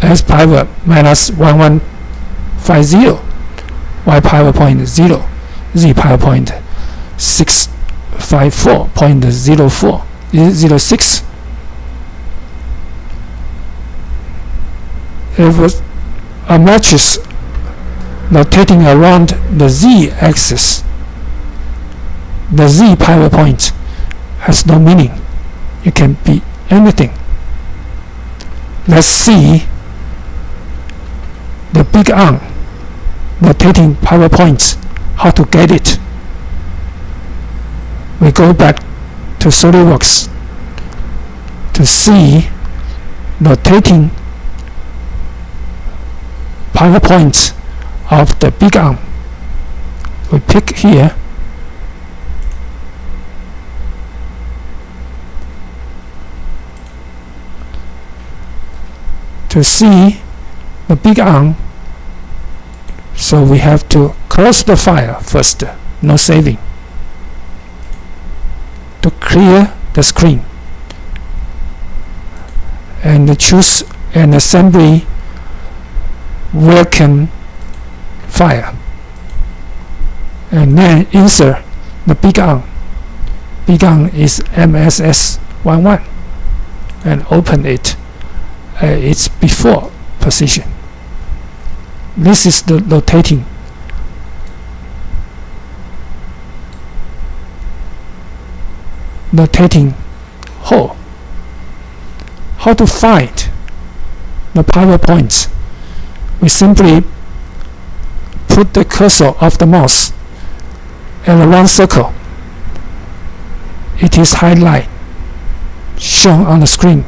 S power minus 1150, Y power point 0, Z power point 654.06. If a matrix rotating around the Z axis, the Z power point has no meaning. It can be anything. Let's see the big arm rotating power points, how to get it. We go back to SolidWorks to see rotating power points of the big arm. We pick here to see the big arm. So we have to close the file first, no saving, to clear the screen, and choose an assembly working file, and then insert the big arm. Big arm is MSS11, and open it at its before position. This is the rotating hole. How to find the power points? We simply put the cursor of the mouse in a round circle. It is highlighted, shown on the screen.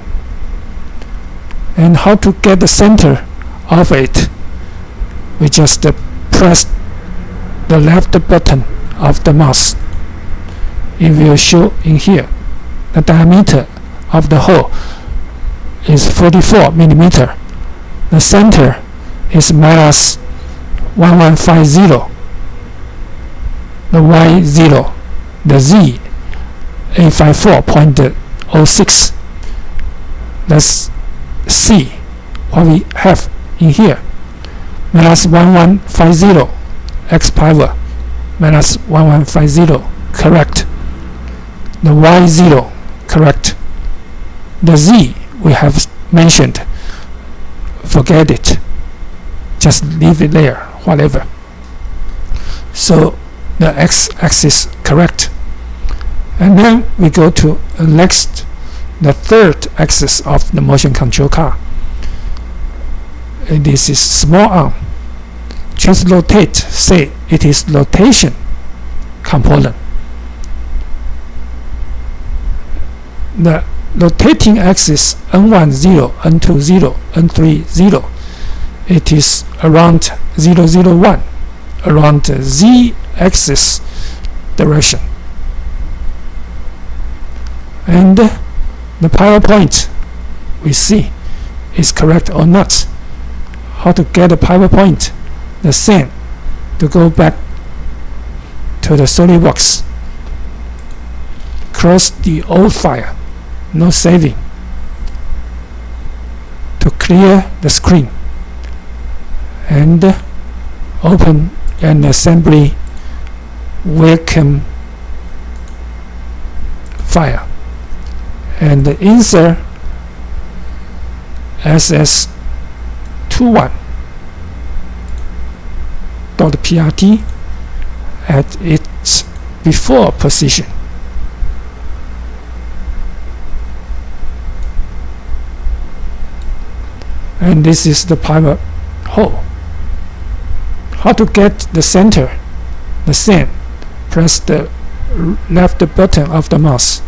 And how to get the center of it? We just press the left button of the mouse. It will show in here the diameter of the hole is 44 millimeter. The center is minus 1150. The Y0, the Z 854.06. Let's see what we have in here. Minus 1150, X power minus 1150, correct. The Y0, correct. The Z we have mentioned, forget it, just leave it there, whatever. So the X-axis correct. And then we go to next, the third axis of the motion control car. And this is small arm. Transrotate, say it is rotation component. The rotating axis N10, N20, N30, it is around 001, around the Z axis direction. And the power point we see is correct or not. How to get a power point? The same, to go back to the SolidWorks, close the old file, no saving, to clear the screen, and open an assembly working file, and insert ss21.prt at its before position. And this is the pivot hole. How to get the center, the same? Press the left button of the mouse.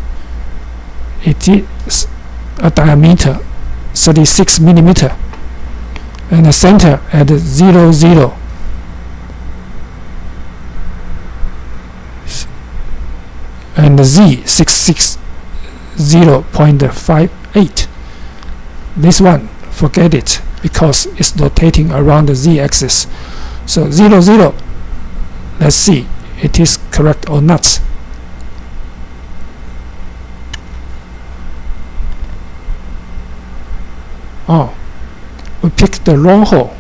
It is a diameter 36 millimeter, and the center at 0, 0. And the Z 660.58. This one, forget it, because it's rotating around the Z-axis. So 0, 0. Let's see it is correct or not. Oh, we picked the wrong hole.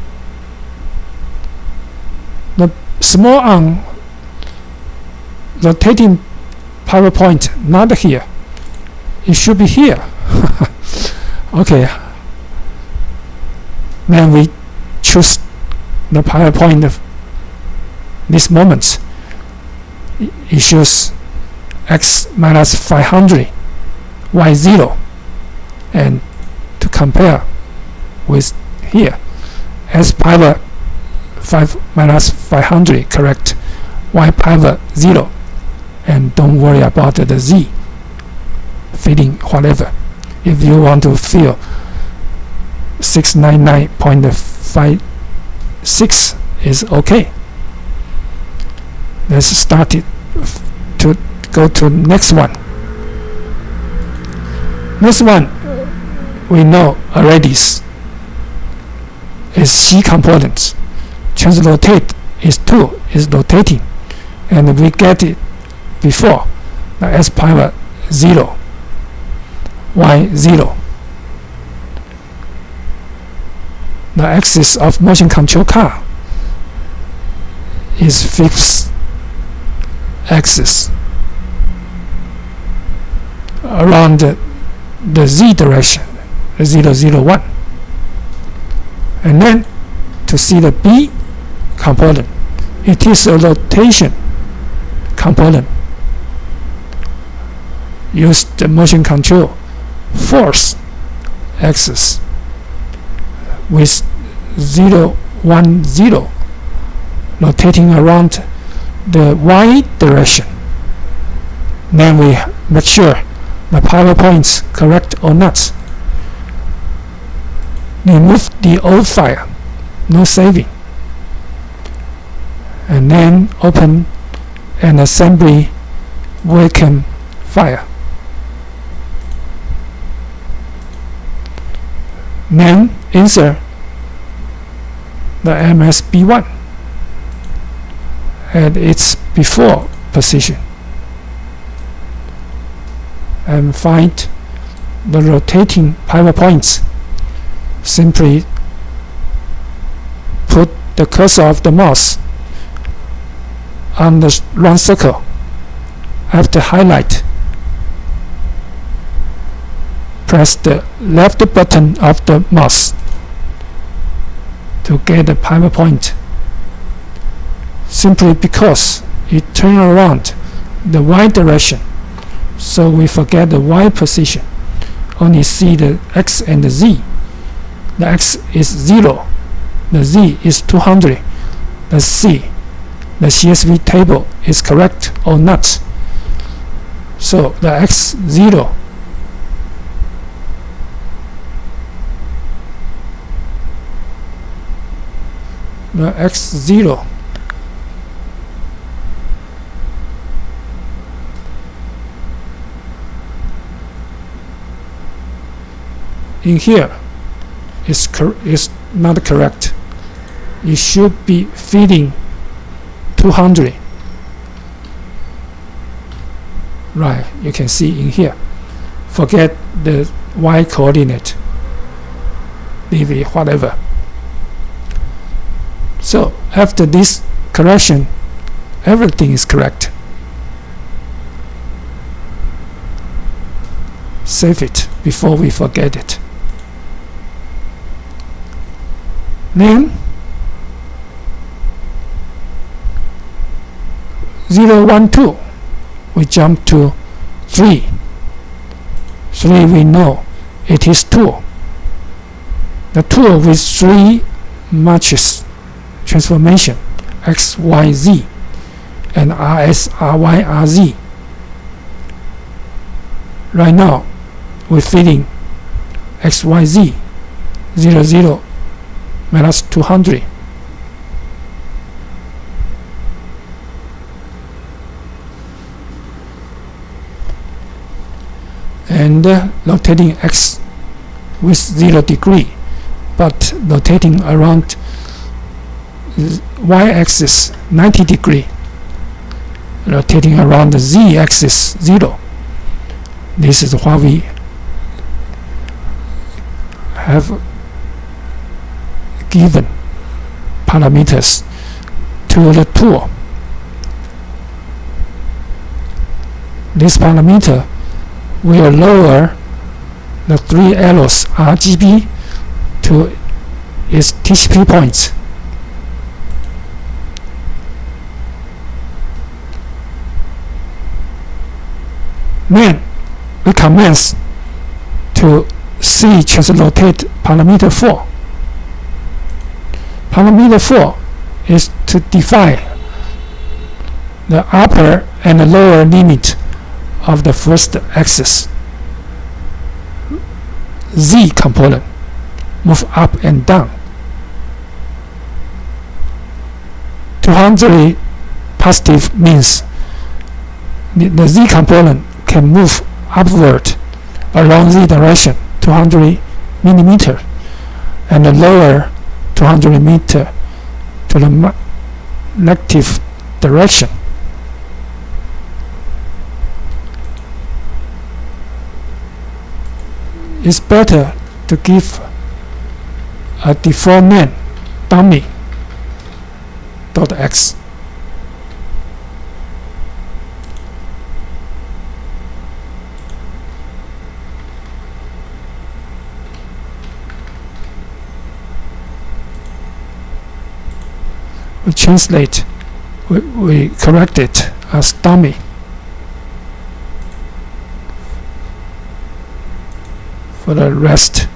The small arm rotating power point not here. It should be here. Okay. Then we choose the power point of this moment. It shows x minus 500, y 0, and to compare with here, s power 5 minus 500 correct, y power 0, and don't worry about the z fitting whatever. If you want to fill 699.56 is okay. Let's start it to go to next one. This one we know already is C component. Transrotate is 2, is rotating, and we get it before the s power 0, y 0. The axis of motion control car is fixed axis around the z direction, 0, 0, 1. And then to see the B component, it is a rotation component. Use the motion control force axis with 0, 1, 0 rotating around the y direction. Then we make sure the power points correct or not. Remove the old file, no saving, and then open an assembly welcome file. Then insert the MSB1 at its before position, and find the rotating power points. Simply put the cursor of the mouse on the round circle. After highlight, press the left button of the mouse to get the power point. Simply because it turns around the y direction, so we forget the y position, only see the x and the z. The x is 0, the z is 200. Let's see the CSV table is correct or not. So the x 0, the x 0 in here is not correct. It should be feeding 200. Right, you can see in here. Forget the y coordinate, leave it whatever. So after this correction, everything is correct. save it before we forget it. Then 0, 1, 2, we jump to 3. 3 we know it is 2. The 2 with 3 matches transformation x, y, z and rs, ry, rz. Right now we're feeding x, y, z 0, 0 minus 200. And rotating x with 0 degree, but rotating around y-axis 90 degree, rotating around the z-axis 0. This is what we have given parameters to the tool. This parameter will lower the 3 arrows RGB to its TCP points. Then we commence to see transrotate parameter 4. Parameter 4 is to define the upper and the lower limit of the first axis. Z component move up and down. 200 positive means the Z component can move upward along Z direction 200 millimeter and the lower 200 meter to the negative direction. It's better to give a default name dummy.x. We translate, we correct it as dummy. For the rest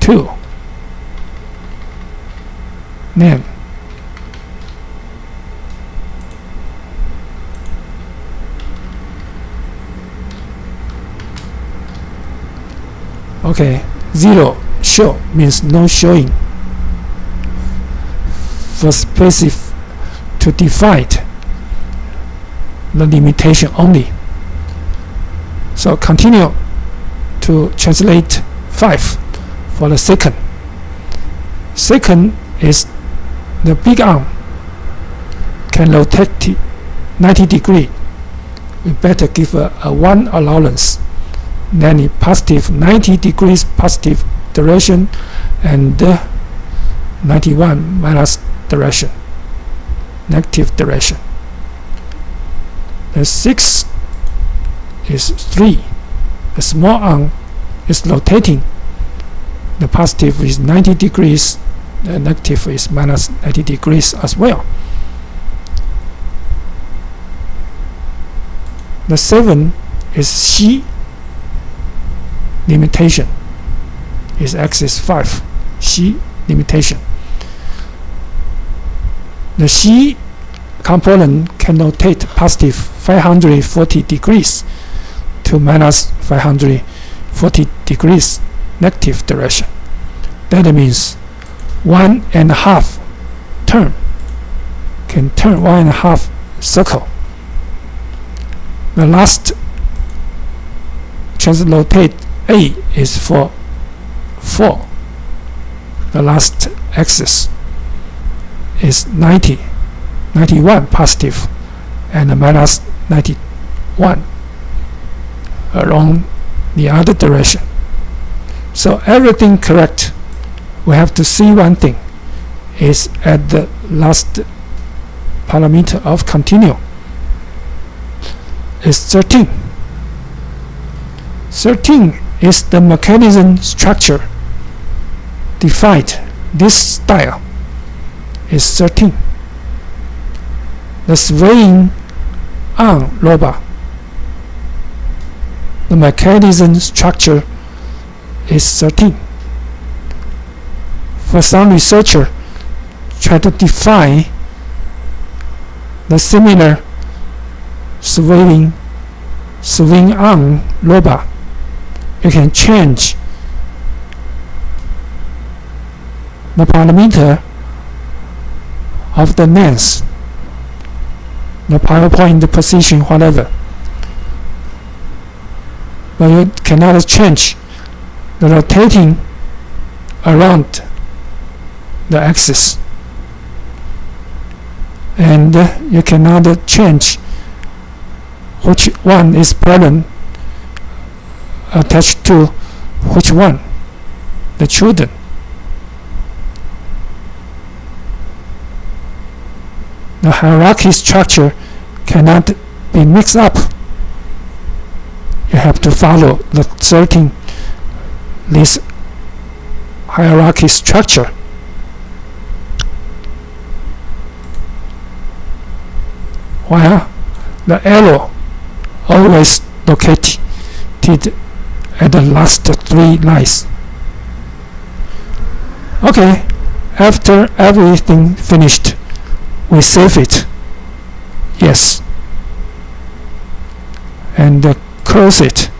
2 name. Okay, 0 show means no showing. For specific to define the limitation only. So continue to translate 5 for the second. Second is the big arm can rotate 90 degree. We better give a 1 allowance. Then a positive 90 degrees positive direction and 91 minus direction, negative direction. The 6 is 3. The small arm is rotating. The positive is 90 degrees, the negative is minus 90 degrees as well. The 7 is C limitation, is axis 5, C limitation. The C component can rotate positive 540 degrees to minus 540 degrees negative direction. That means 1.5 turn can turn 1.5 circle. The last transrotate A is for 4. The last axis is 90, 91 positive and minus 91 along the other direction. So everything correct. We have to see one thing is at the last parameter of continue is 13. 13 is the mechanism structure defined. This style is 13. The swaying arm robot. The mechanism structure is 13. For some researcher try to define the similar swing arm robot, you can change the parameter of the length, the PowerPoint position, whatever, but you cannot change the rotating around the axis, and you cannot change which one is parent attached to which one, the children. The hierarchy structure cannot be mixed up. You have to follow the 13 this hierarchy structure. While the arrow always located at the last 3 lines. Okay, after everything finished, we save it. Yes. And close it.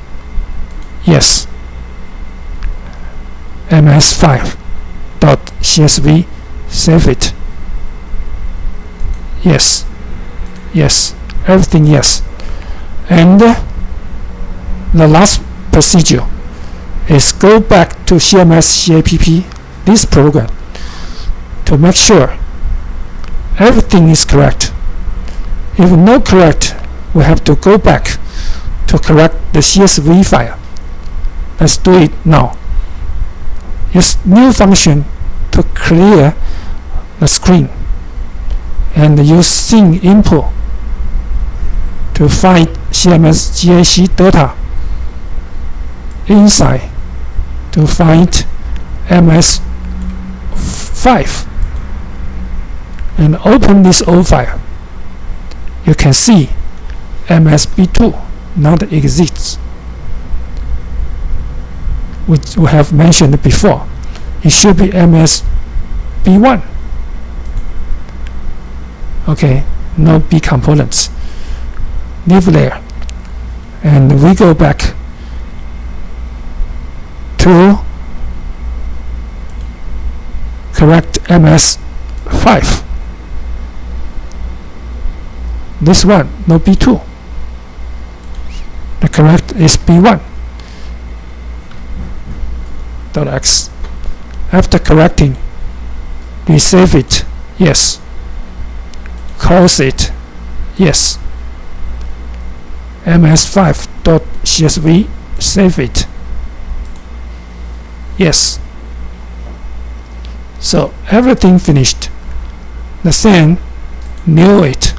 Yes. ms5.csv, save it. Yes. Yes. Everything yes. And the last procedure is go back to CMS CAPP, this program, to make sure everything is correct. If not correct, we have to go back to correct the CSV file. Let's do it now. Use new function to clear the screen, and use scene input to find CMS GAC data inside to find MS5 and open this old file. You can see MSB2 not exists, which we have mentioned before. It should be MSB1. Okay, no B components. Leave there, and we go back to correct MS5. This one, no B2. The correct is B1. .x. After correcting, we save it. Yes. Close it. Yes. ms5.csv, save it. Yes. So everything finished. The same, new it.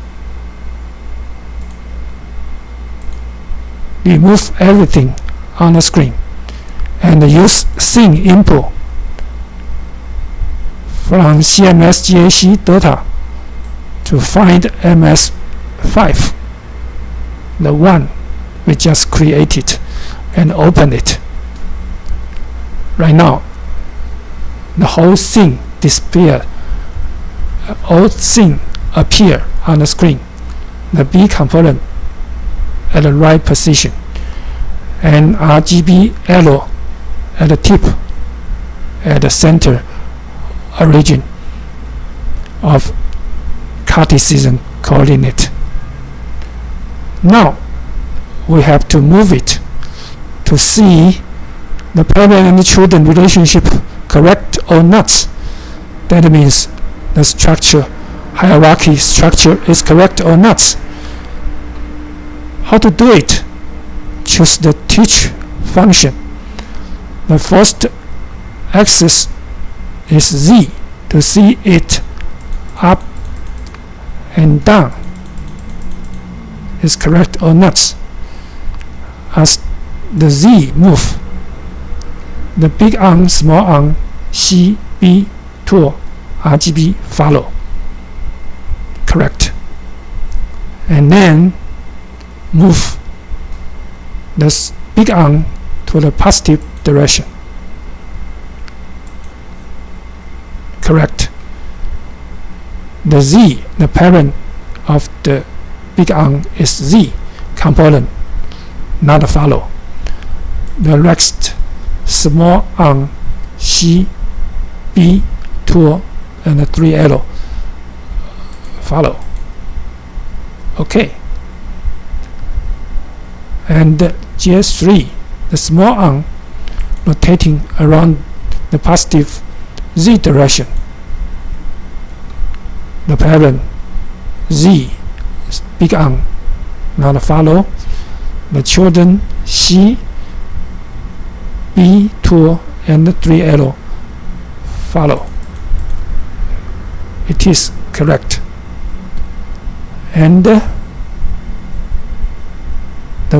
Remove everything on the screen and use scene input from CMS GAC data to find MS5, the one we just created, and open it. Right now, the whole scene disappeared. All scene appear on the screen. The B component at the right position, and RGB arrow at the tip at the center origin of Cartesian coordinate. Now we have to move it to see the parent and the children relationship correct or not. That means the structure, hierarchy structure, is correct or not. How to do it? Choose the teach function. The first axis is Z to see it up and down is correct or not. As the Z move, the big arm, small arm, C, B, tool, RGB follow. Correct. And then move the big arm to the positive direction. Correct. The Z, the parent of the big arm, is Z component, not a follow. The next small arm, C, B, tool, and the 3 arrow follow. Okay. And GS3, the small arm rotating around the positive Z direction. The parent Z, big arm, not a follow. The children C, B, tool, and the 3 arrow follow. It is correct. And the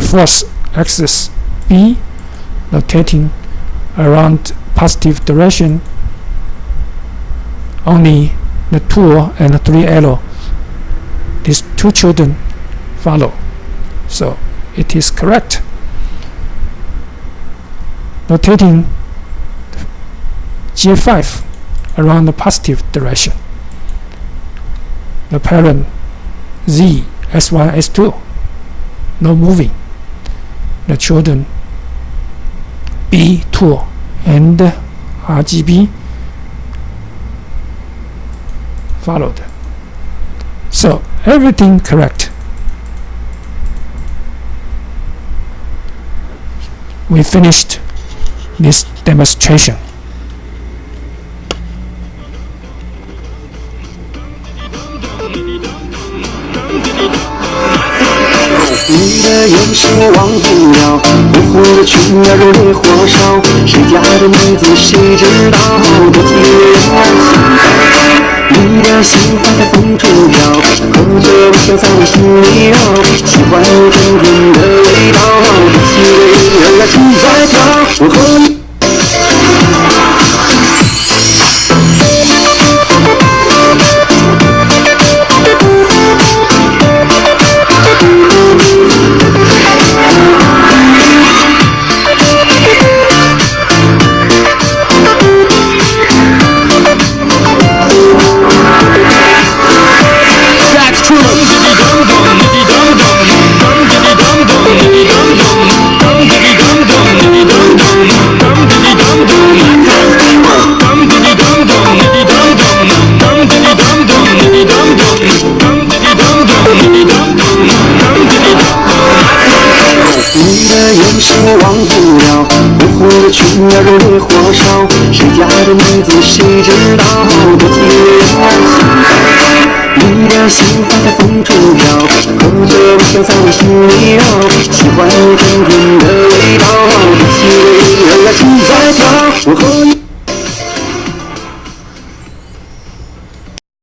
fourth axis B rotating around positive direction, only the tool and the 3 arrow, these 2 children follow. So it is correct. Rotating J5 around the positive direction. The parent Z, S1, S2, no moving. The children B, tool, and RGB followed. So everything correct. We finished this demonstration.你的眼神我忘不了，模糊的群儿如烈火烧，谁家的女子谁知道？多情人心在，你的心还在风中飘，喝着我香在心里绕，喜欢你甜甜的味道，多情人儿心在跳，我和你。你的眼神我忘不了，模糊的群儿如烈火烧，谁家的女子谁知道？多情人心在，你的心还在风中飘，喝着我香在我心里绕，喜欢你甜甜的